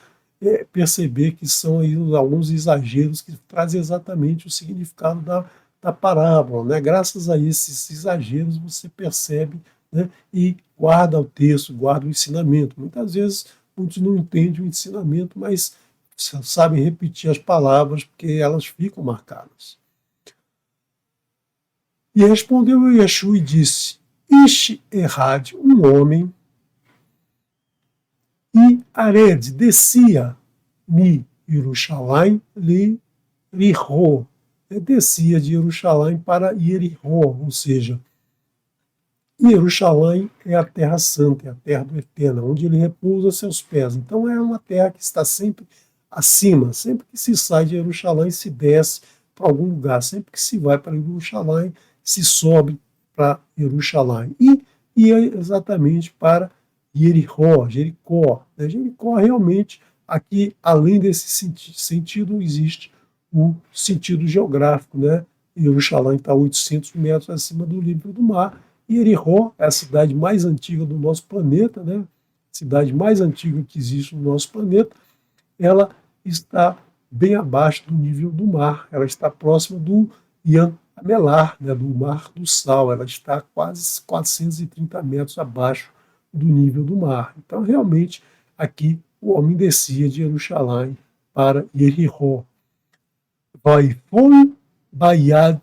S1: perceber que são aí alguns exageros que trazem exatamente o significado da parábola, né? Graças a esses exageros você percebe, né, e guarda o texto, guarda o ensinamento. Muitas vezes muitos não entendem o ensinamento, mas sabem repetir as palavras porque elas ficam marcadas. E respondeu Yeshua e disse: Ish Errad, um homem, e Ared descia mi Yerushalayim li Riho, descia de Jerusalém para Jericó, ou seja, Jerusalém é a terra santa, é a terra do Eterno, onde ele repousa seus pés. Então é uma terra que está sempre acima. Sempre que se sai de Jerusalém, se desce para algum lugar. Sempre que se vai para Jerusalém, se sobe para Jerusalém. E ia exatamente para Jericó. Jericó realmente, aqui, além desse sentido, existe o sentido geográfico, né? Jerusalém está a 800 metros acima do nível do mar. E Jericó é a cidade mais antiga do nosso planeta, né? Cidade mais antiga que existe no nosso planeta. Ela está bem abaixo do nível do mar. Ela está próxima do Yan Amelar, né? Do Mar do Sal. Ela está quase 430 metros abaixo do nível do mar. Então, realmente, aqui o homem descia de Jerusalém para Jericó. Vaifon Bayad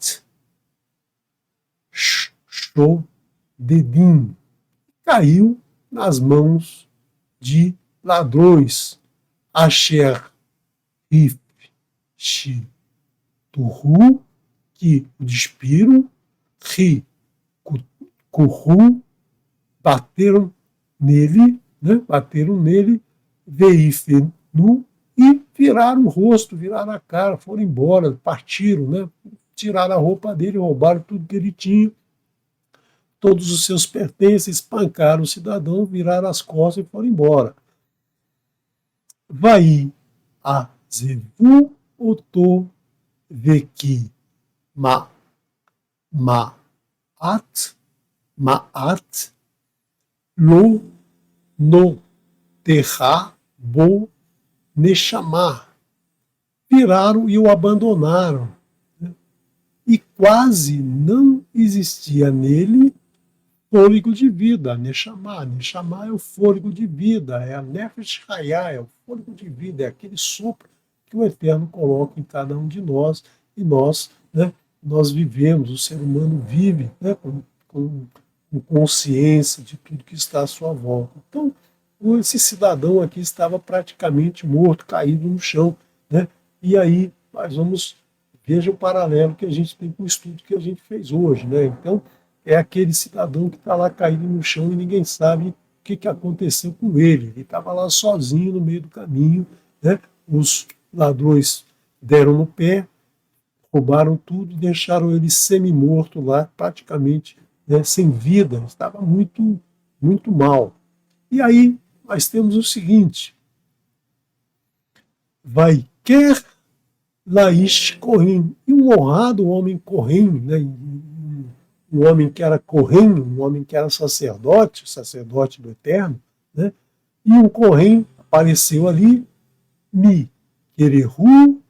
S1: Shodedim, caiu nas mãos de ladrões. Asher Rif Shituhu, que o despiram, Ri Kuhu, bateram nele, né? Bateram nele, Veifenu, e viraram o rosto, viraram a cara, foram embora, partiram, né? Tiraram a roupa dele, roubaram tudo que ele tinha, todos os seus pertences, espancaram o cidadão, viraram as costas e foram embora. Vai a Zevu Oto Veki Maat Lo No Terra Bo Nechamar. Viraram e o abandonaram. E quase não existia nele fôlego de vida, Neshama. Neshama é o fôlego de vida, é a Nefesh Hayah, é o fôlego de vida, é aquele sopro que o Eterno coloca em cada um de nós, e nós, né, nós vivemos, o ser humano vive, né, com consciência de tudo que está à sua volta. Então, esse cidadão aqui estava praticamente morto, caído no chão, né? E aí nós vamos, veja o paralelo que a gente tem com o estudo que a gente fez hoje, né? Então, é aquele cidadão que está lá caído no chão e ninguém sabe o que aconteceu com ele. Ele estava lá sozinho no meio do caminho, né? Os ladrões deram no pé, roubaram tudo, deixaram ele semi-morto lá, praticamente, né, sem vida, estava muito, muito mal. E aí nós temos o seguinte: vai quer Laish Kohen, e um honrado homem Kohen, né, um homem que era Kohen, um homem que era sacerdote, sacerdote do Eterno, né, e um Kohen apareceu ali, Mi Kerehu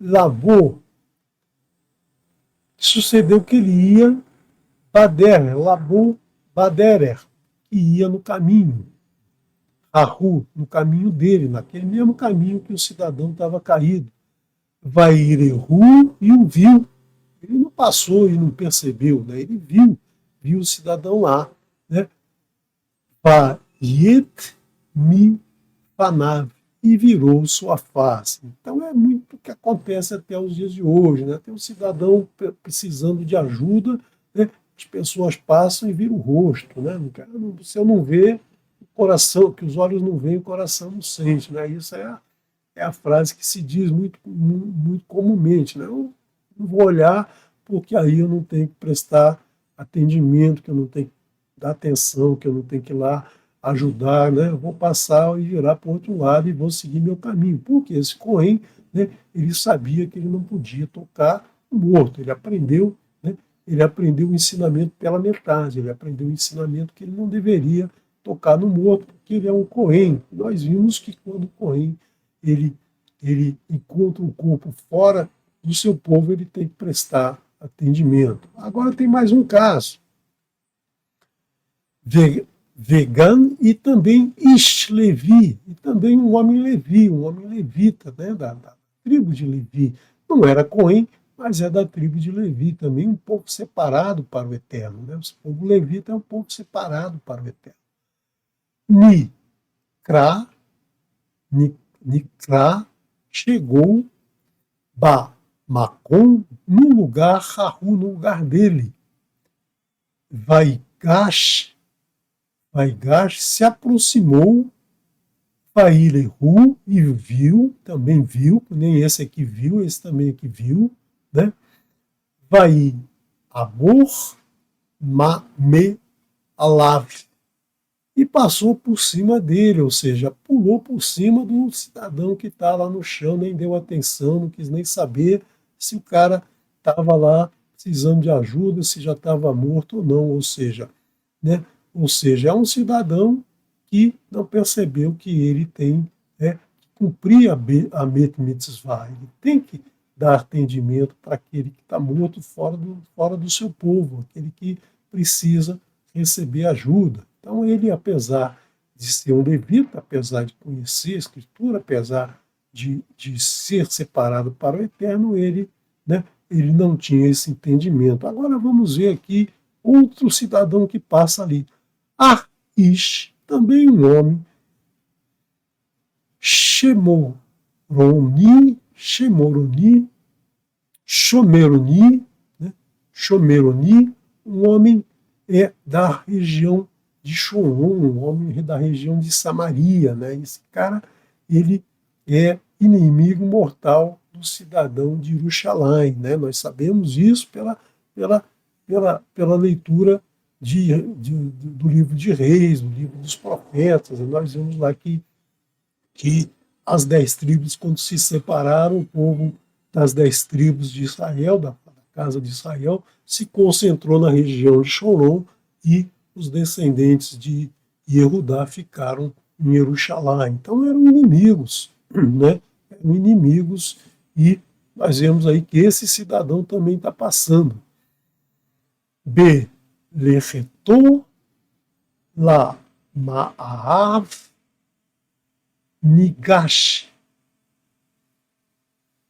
S1: Lavô. Sucedeu que ele ia Baderer, Labu Baderer, que ia no caminho, Ahu, no caminho dele, naquele mesmo caminho que o cidadão estava caído. Vairehu e o viu. Ele não passou e não percebeu, né? Ele viu o cidadão lá. Né? Vayet mi fanav, e virou sua face. Então é muito o que acontece até os dias de hoje. Né? Tem um cidadão precisando de ajuda, né? As pessoas passam e viram o rosto. Né? Se eu não ver, o coração, que os olhos não veem, o coração não sente. Né? Isso é a frase que se diz muito, muito comumente. Né? Eu não vou olhar porque aí eu não tenho que prestar atendimento, que eu não tenho que dar atenção, que eu não tenho que ir lá ajudar, né? Eu vou passar e virar para o outro lado e vou seguir meu caminho. Porque esse Cohen, né, ele sabia que ele não podia tocar o morto. Ele aprendeu, né, ele aprendeu o ensinamento pela metade, ele aprendeu o ensinamento que ele não deveria tocar no morto, porque ele é um Cohen. Nós vimos que quando o Cohen ele encontra um corpo fora do seu povo, ele tem que prestar atendimento. Agora tem mais um caso. Vegan e também Ish-Levi, e também um homem Levi, um homem levita, né, da tribo de Levi. Não era Cohen, mas é da tribo de Levi, também um povo separado para o Eterno. Né? O povo levita é um povo separado para o Eterno. Nikra chegou Macom no lugar, Rahu no lugar dele. Vaigash se aproximou, Vailehu, e viu, também viu, nem esse aqui viu, esse também aqui viu, né? Vai amor me alav, e passou por cima dele, ou seja, pulou por cima do cidadão que está lá no chão, nem deu atenção, não quis nem saber se o cara estava lá precisando de ajuda, se já estava morto ou não, ou seja, né? Ou seja, é um cidadão que não percebeu que ele tem, né, que cumprir a mitzvah. Ele tem que dar atendimento para aquele que está morto fora do seu povo, aquele que precisa receber ajuda. Então ele, apesar de ser um levita, apesar de conhecer a Escritura, apesar de ser separado para o Eterno, ele não tinha esse entendimento. Agora vamos ver aqui outro cidadão que passa ali. Ish, também um homem, Shomeroni, né? Shomeroni, um homem da região de Shoron, um homem da região de Samaria. Né? Esse cara, ele é inimigo mortal do cidadão de Jerusalém. Né? Nós sabemos isso pela leitura do livro de Reis, do livro dos profetas. E nós vemos lá que as 10 tribos, quando se separaram, o povo das 10 tribos de Israel, da casa de Israel, se concentrou na região de Shoron, e os descendentes de Yehudá ficaram em Jerusalém. Então eram inimigos, né? Eram inimigos, e nós vemos aí que esse cidadão também está passando. Lechetou La Ma'av Nigash.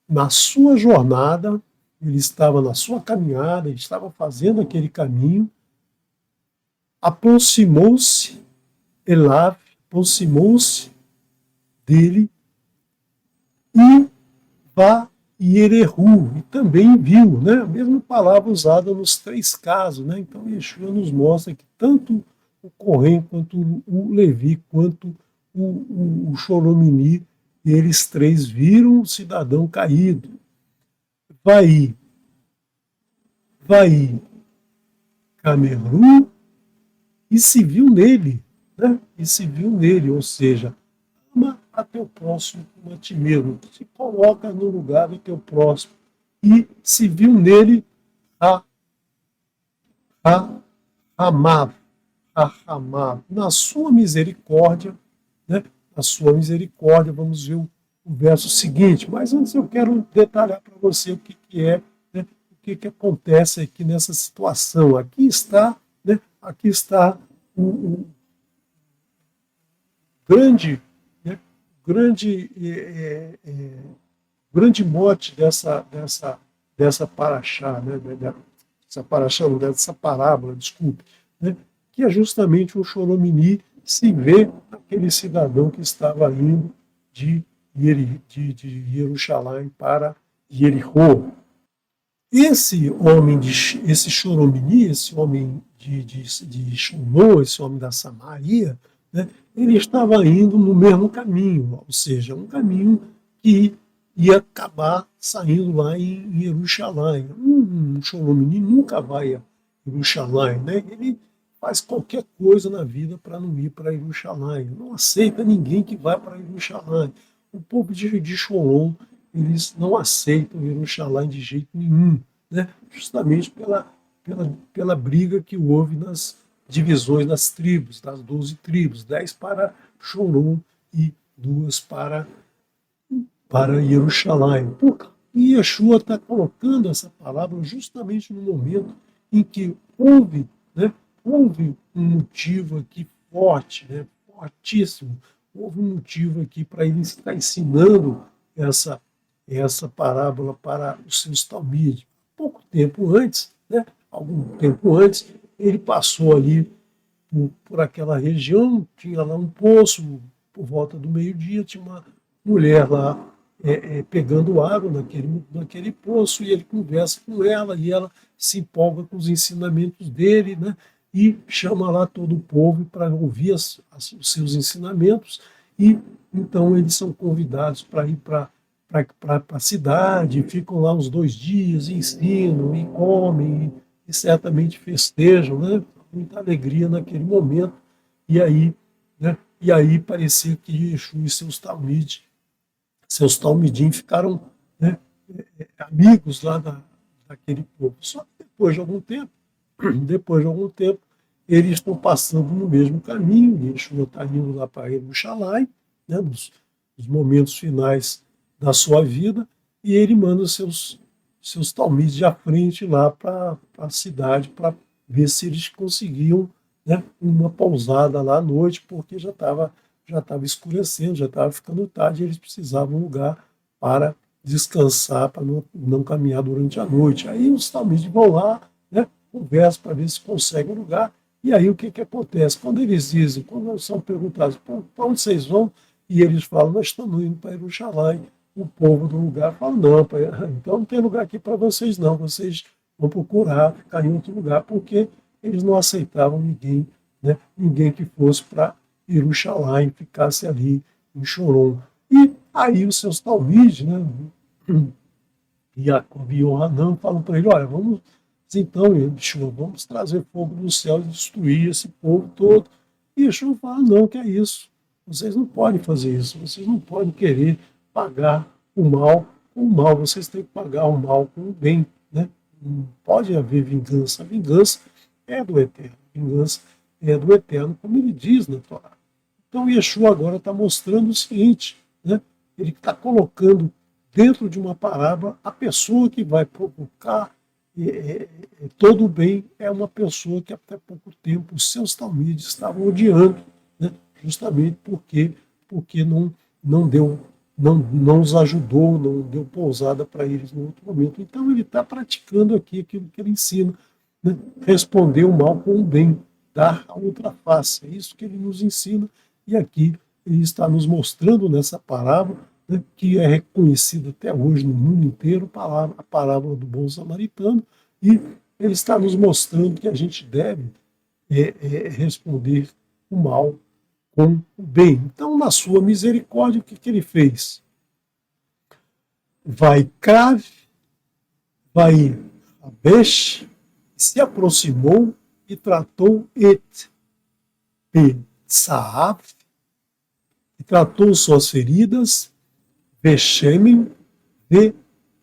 S1: Na sua jornada, ele estava na sua caminhada, ele estava fazendo aquele caminho, aproximou-se Elav, aproximou-se dele, e Vayerehu, e também viu, né? A mesma palavra usada nos três casos, né? Então Yeshua nos mostra que tanto o Cohen, quanto o Levi, quanto o Shoromini, eles três viram o cidadão caído. Vai Cameru, e se viu nele, né? E se viu nele, ou seja, ama a teu próximo como a ti mesmo, se coloca no lugar do teu próximo, e se viu nele a amar, na sua misericórdia, né? Na sua misericórdia, vamos ver o verso seguinte, mas antes eu quero detalhar para você o que é, né? O que acontece aqui nessa situação. Aqui está, né? Aqui está o grande, né? grande, grande mote dessa paraxá, né? Dessa paraxá, dessa parábola, desculpe, né? Que é justamente o Shoromini se vê aquele cidadão que estava indo de Jerusalém para Jericó. Esse Shoromini, esse homem de Shomron, esse homem da Samaria, né, ele estava indo no mesmo caminho, ou seja, um caminho que ia acabar saindo lá em Jerusalém. Um Shoromini nunca vai a Jerusalém, né? Ele faz qualquer coisa na vida para não ir para Jerusalém. Não aceita ninguém que vá para Jerusalém. O povo de Sholom, eles não aceitam Jerusalém de jeito nenhum, né? Justamente pela briga que houve nas divisões das tribos, das 12 tribos, 10 para Sholom e 2 para Jerusalém. E Yeshua está colocando essa palavra justamente no momento em que houve, né, houve um motivo aqui forte, né, fortíssimo, houve um motivo aqui para ele estar ensinando essa parábola para os seus talmidim. Pouco tempo antes, né, algum tempo antes, ele passou ali por aquela região, tinha lá um poço, por volta do meio-dia, tinha uma mulher lá pegando água naquele poço, e ele conversa com ela, e ela se empolga com os ensinamentos dele, né? E chama lá todo o povo para ouvir os seus ensinamentos, e então eles são convidados para ir para a cidade, ficam lá uns 2 dias, e ensinam, e comem, e certamente festejam, né? Muita alegria naquele momento, e aí, né? E aí parecia que Yeshua e seus talmidim ficaram, né, amigos lá daquele povo. Só que depois de algum tempo, eles estão passando no mesmo caminho, Yeshua está indo lá para Jerusalém, né, nos momentos finais da sua vida, e ele manda seus talmidim à frente lá para a cidade, para ver se eles conseguiam, né, uma pousada lá à noite, porque já estava escurecendo, já estava ficando tarde, e eles precisavam de um lugar para descansar, para não caminhar durante a noite. Aí os talmidim vão lá, né, conversam para ver se conseguem um lugar, e aí o que acontece? Quando eles dizem, quando são perguntados, para onde vocês vão? E eles falam, nós estamos indo para Jerusalém. O povo do lugar fala, não, então não tem lugar aqui para vocês não, vocês vão procurar ficar em outro lugar, porque eles não aceitavam ninguém, né, ninguém que fosse para Jerusalém, ficasse ali em Chorom. E aí os seus talmidim, né, Jacob e Yohanan, falam para ele, olha, vamos então, Yeshua, vamos trazer fogo do céu e destruir esse povo todo. E Yeshua fala, não, que é isso, vocês não podem fazer isso, vocês não podem querer pagar o mal com o mal, vocês têm que pagar o mal com o bem, né? Não pode haver vingança, a vingança é do Eterno, a vingança é do Eterno, como ele diz na Torá. Então Yeshua agora está mostrando o seguinte, né? Ele está colocando dentro de uma parábola a pessoa que vai provocar todo bem é uma pessoa que até pouco tempo os seus talmides estavam odiando, né? Justamente porque não deu, não os ajudou, não deu pousada para eles no outro momento. Então ele está praticando aqui aquilo que ele ensina, né? Responder o mal com o bem, dar a outra face. É isso que ele nos ensina, e aqui ele está nos mostrando nessa parábola, né, que é reconhecida até hoje no mundo inteiro, a parábola do bom samaritano, e ele está nos mostrando que a gente deve responder o mal com o bem. Então, na sua misericórdia, o que ele fez? Vai Krav, vai Abesh, se aproximou e tratou Petsaaf, e tratou suas feridas, Veshemen, Ve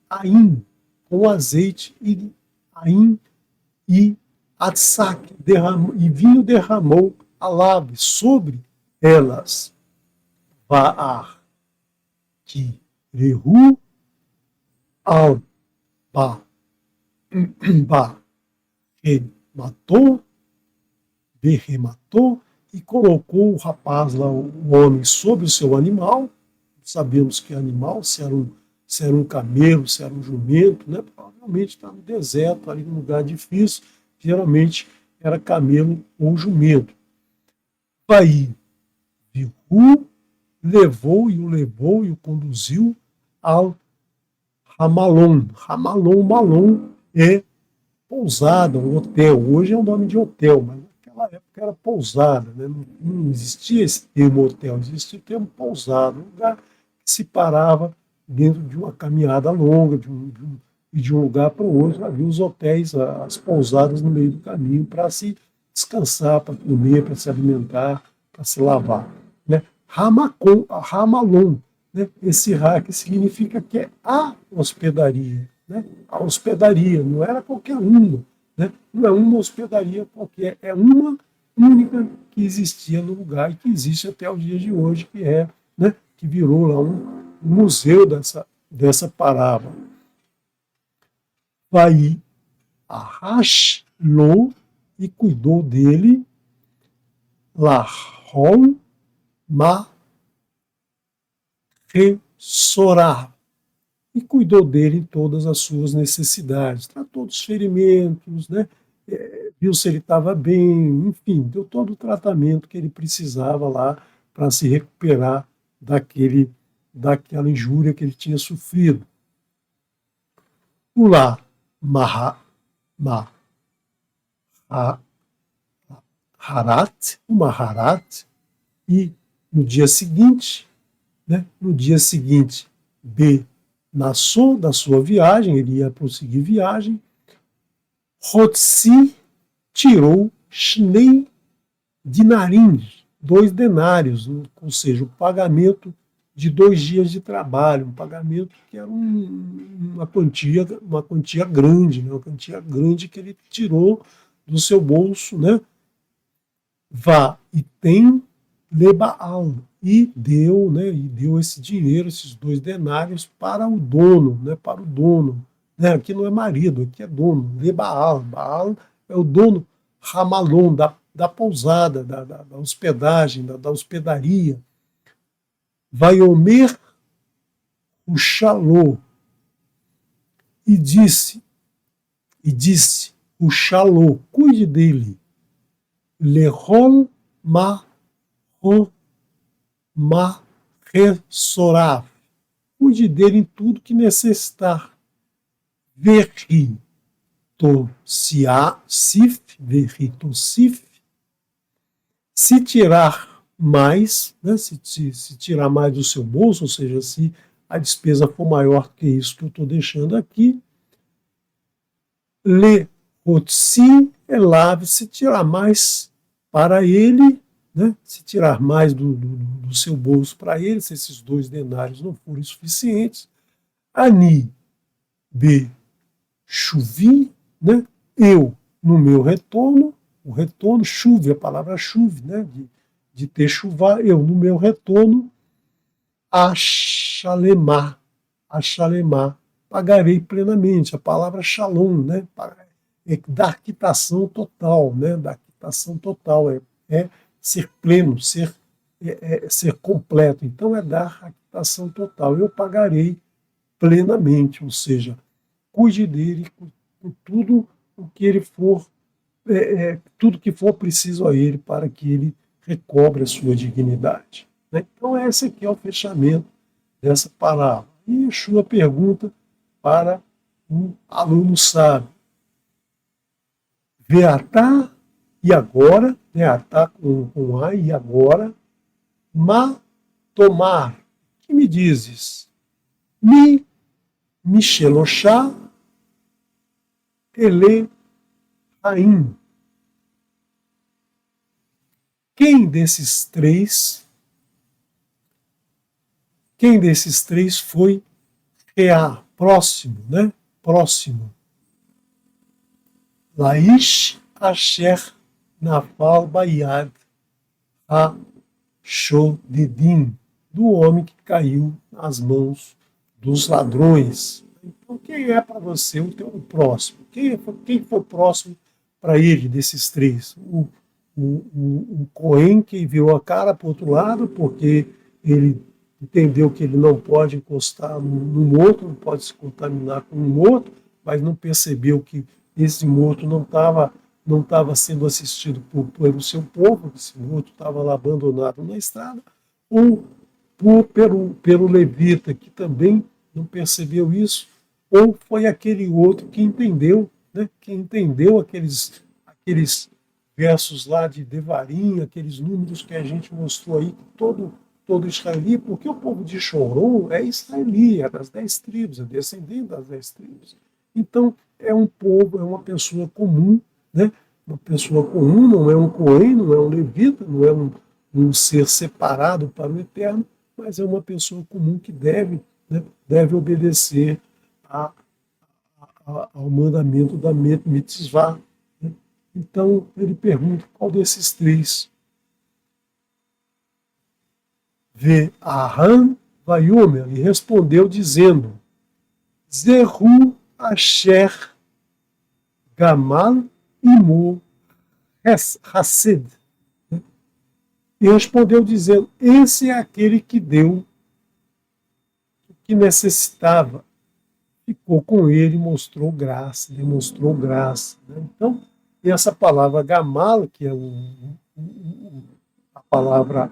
S1: Ain, com azeite e Ain e Atsak, e vinho derramou a lave sobre elas. Vaar ki rehu al ba rematou, berrematou, e colocou o rapaz lá, o homem, sobre o seu animal. Sabemos que animal, se era um camelo, se era um jumento, né? Provavelmente está no deserto, ali num lugar difícil, geralmente era camelo ou jumento. Aí, Vihu levou e o conduziu ao Ramalon. Ramalon, Malon é pousada, um hotel. Hoje é o nome de hotel, mas naquela época era pousada, né? Não existia esse termo hotel, existia o termo pousada, um lugar que se parava dentro de uma caminhada longa, de um lugar para o outro. Havia os hotéis, as pousadas no meio do caminho para se descansar, para comer, para se alimentar, para se lavar. Né? Ramalon, né? Esse Ra que significa que é a hospedaria. Né? A hospedaria não era qualquer uma, né? Não é uma hospedaria qualquer, é uma única que existia no lugar e que existe até o dia de hoje, que é, né, que virou lá um museu dessa parábola. Vai Arrashlou, e cuidou dele, Lahol Ma Ressorá, e cuidou dele em todas as suas necessidades, tratou dos ferimentos, né? Viu se ele estava bem, enfim, deu todo o tratamento que ele precisava lá para se recuperar daquela injúria que ele tinha sofrido. O lá, o Maharat, e no dia seguinte, Nassou da sua viagem, ele ia prosseguir viagem, Hotsi tirou Shnei Dinarim, 2 denários, ou seja, o pagamento de 2 dias de trabalho, um pagamento que era uma quantia grande, né? Uma quantia grande que ele tirou do seu bolso, né? Vá e tem Lebaal, e deu esse dinheiro, esses 2 denários para o dono, né? Para o dono. Né? Aqui não é marido, aqui é dono. Lebaal, Baal é o dono, Ramalon, da pousada, da hospedagem, da hospedaria. Vaiomer o Shalô, e disse o Shalô, cuide dele, Lehol ma ressorav, cuide dele em tudo que necessitar. Verri Tosif, se tirar mais, né, se tirar mais do seu bolso, ou seja, se a despesa for maior que isso que eu estou deixando aqui, Le Otsi Elav, se tirar mais para ele, né, se tirar mais do seu bolso para ele, se esses 2 denários não forem suficientes, Ani Be Chuvi, né, eu no meu retorno, o retorno, chuve, a palavra chuve, né, de ter chuva, eu no meu retorno, Achalemá, pagarei plenamente. A palavra shalom, né? É dar quitação total, né? Dar quitação total, é ser pleno, ser completo. Então é dar a quitação total. Eu pagarei plenamente, ou seja, cuide dele com tudo o que ele for, tudo que for preciso a ele para que ele recobre a sua dignidade. Né? Então esse aqui é o fechamento dessa palavra. E Yeshua pergunta para um aluno sábio: Veatá, e agora, né, atá com A, e agora, ma tomar, que me dizes? Micheloshá, ele, Raim. Quem desses três foi Reá, próximo, né? Próximo. Laish Asher Nafal Bayad HaShodidim, do homem que caiu nas mãos dos ladrões. Então, quem é para você o teu próximo? Quem foi próximo para ele desses três? O Cohen, que virou a cara para o outro lado, porque ele entendeu que ele não pode encostar no morto, não pode se contaminar com um morto, mas não percebeu que esse morto não estava sendo assistido pelo seu povo, esse morto estava lá abandonado na estrada, ou pelo levita, que também não percebeu isso, ou foi aquele outro que entendeu, né, que entendeu aqueles versos lá de Devarim, aqueles números que a gente mostrou aí, todo israelita, porque o povo de Chorom é israelita, é das 10 tribos, é descendente das 10 tribos. Então, é um povo, é uma pessoa comum, né? Uma pessoa comum, não é um cohen, não é um levita, não é um ser separado para o eterno, mas é uma pessoa comum que deve obedecer ao mandamento da mitzvah. Né? Então, ele pergunta qual desses três vê Ahan Vayomer, e respondeu dizendo: Zeru Asher Gamal Imo Hased. E respondeu dizendo: esse é aquele que deu o que necessitava, ficou com ele, mostrou graça, demonstrou graça. Né? Então, essa palavra Gamal, que é a palavra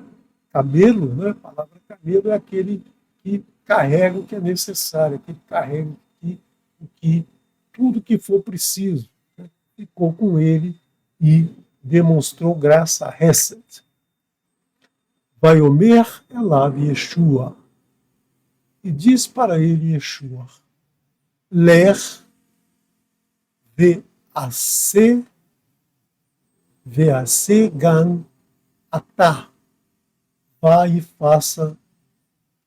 S1: camelo, né? A palavra camelo é aquele que carrega o que é necessário, aquele que carrega tudo que for preciso. Né? Ficou com ele e demonstrou graça a Hesed. Vaiomer Elav Yeshua. E diz para ele Yeshua: Ler vease gan atah. Vai e faça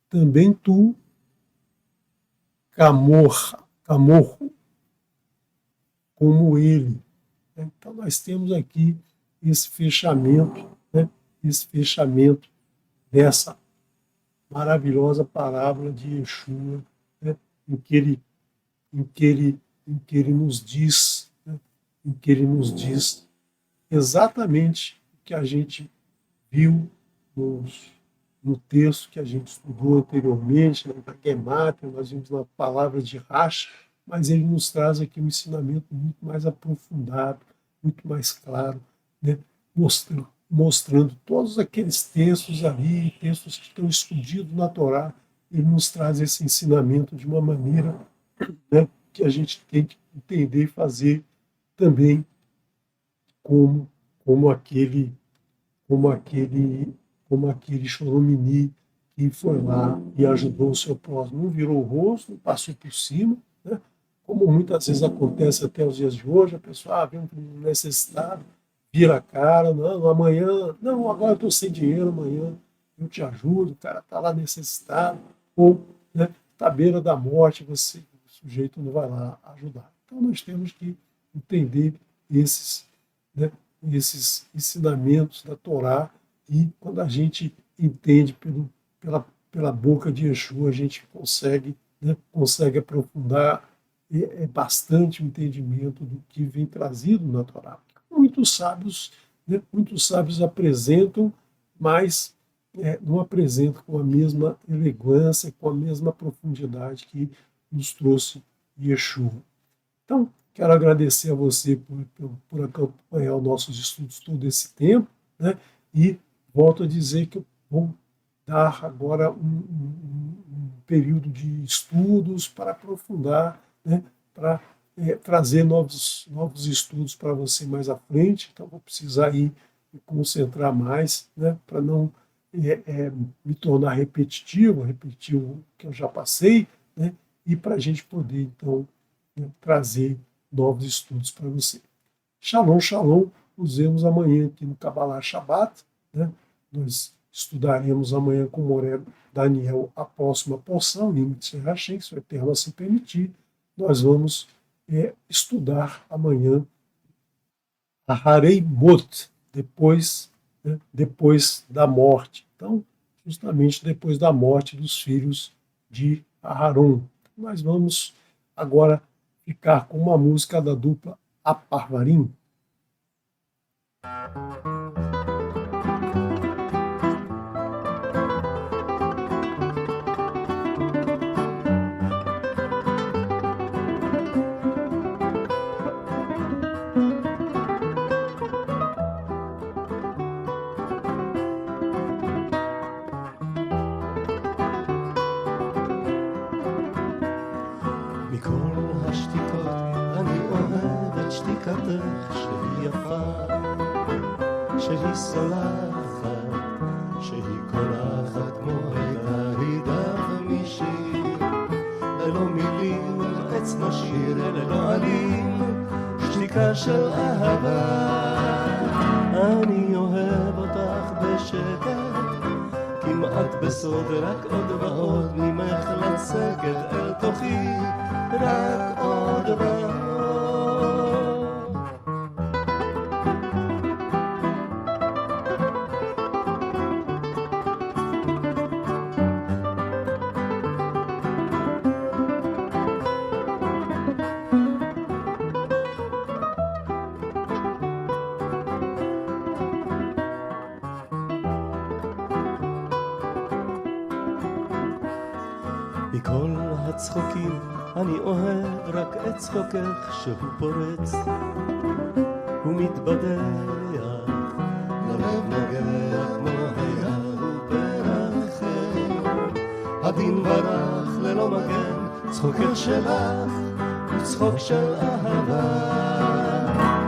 S1: também tu camorro, como ele. Então nós temos aqui esse fechamento, né? Esse fechamento dessa maravilhosa parábola de Yeshua, né? em que ele nos diz, né? Em que ele nos diz exatamente o que a gente viu no texto que a gente estudou anteriormente, na Gemátria, nós vimos na palavra de Rashi, mas ele nos traz aqui um ensinamento muito mais aprofundado, muito mais claro, né? mostrando todos aqueles textos ali, textos que estão escondidos na Torá, ele nos traz esse ensinamento de uma maneira, né, que a gente tem que entender e fazer também como, como aquele como aquele como aquele Choromini que foi lá e ajudou o seu próximo. Não virou o rosto, não passou por cima, né? Como muitas vezes acontece até os dias de hoje, a pessoa vê um necessitado, vira a cara, não, amanhã, não, agora eu estou sem dinheiro, amanhã eu te ajudo, o cara está lá necessitado, ou né, está à beira da morte, o sujeito não vai lá ajudar. Então nós temos que entender né, esses ensinamentos da Torá, e quando a gente entende pela boca de Yeshua, a gente consegue né, consegue aprofundar bastante o entendimento do que vem trazido na Torá. Muitos sábios, né, muitos sábios apresentam, mas não apresentam com a mesma elegância, com a mesma profundidade que nos trouxe Yeshua. Então, quero agradecer a você por acompanhar os nossos estudos todo esse tempo, né? E volto a dizer que eu vou dar agora um período de estudos para aprofundar, né? Para trazer novos estudos para você mais à frente. Então, vou precisar ir me concentrar mais, né? Para não me tornar repetitivo, repetir o que eu já passei, né? E para a gente poder, então, trazer novos estudos para você. Shalom, shalom. Nos vemos amanhã aqui no Kabbalah Shabbat, né? Nós estudaremos amanhã com o Moré Daniel a próxima porção, Limite Hashem, se o Eterno assim permitir. Nós vamos estudar amanhã a Harei Mot, depois da morte. Então, justamente depois da morte dos filhos de Aharon. Nós vamos agora ficar com uma música da dupla Aparvarim.
S2: שהיא יפה, שהיא סולחת, שהיא קולחת כמו הידה ומשיר, ללא מילים עץ נשיר, ללא עלים, שתיקה של אהבה. אני אוהב אותך בשקט, כמעט בסוד, רק עוד ועוד ממך לצקת אל תוכי, רק עוד ועוד. מכל הצחוקים אני אוהב רק את צחוקך שהוא פורץ ומתבדח, ללב נוגע כמו היה וברחם, הדין ברח ללא מגן, צחוקך שלך וצחוק של אהבה.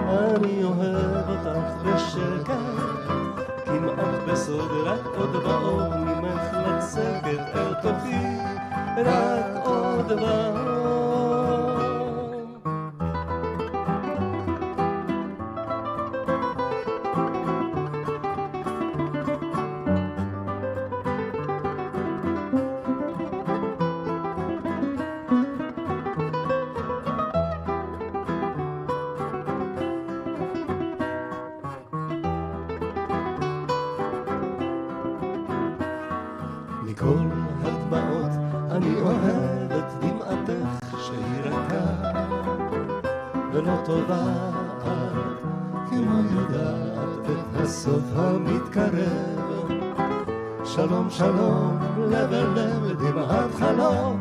S2: אני אוהב אותך בשקט, כמעט בסוד, רק עוד ועוד ממך לצקת אל תוכי, רק עוד ועוד. מכל הדמעות אני אוהב את דמעתך שהיא רכה ולא טובעת, כמו יודעת את הסוף המתקרב. שלום שלום לב אל לב, דמעת חלום,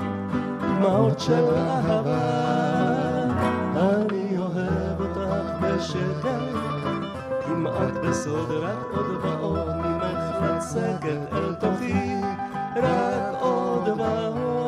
S2: דמעות של אהבה. אני אוהב אותך בשקט, כמעט בסוד, רק עוד ועוד ממך לצקת אל תוכי, רק עוד ועוד.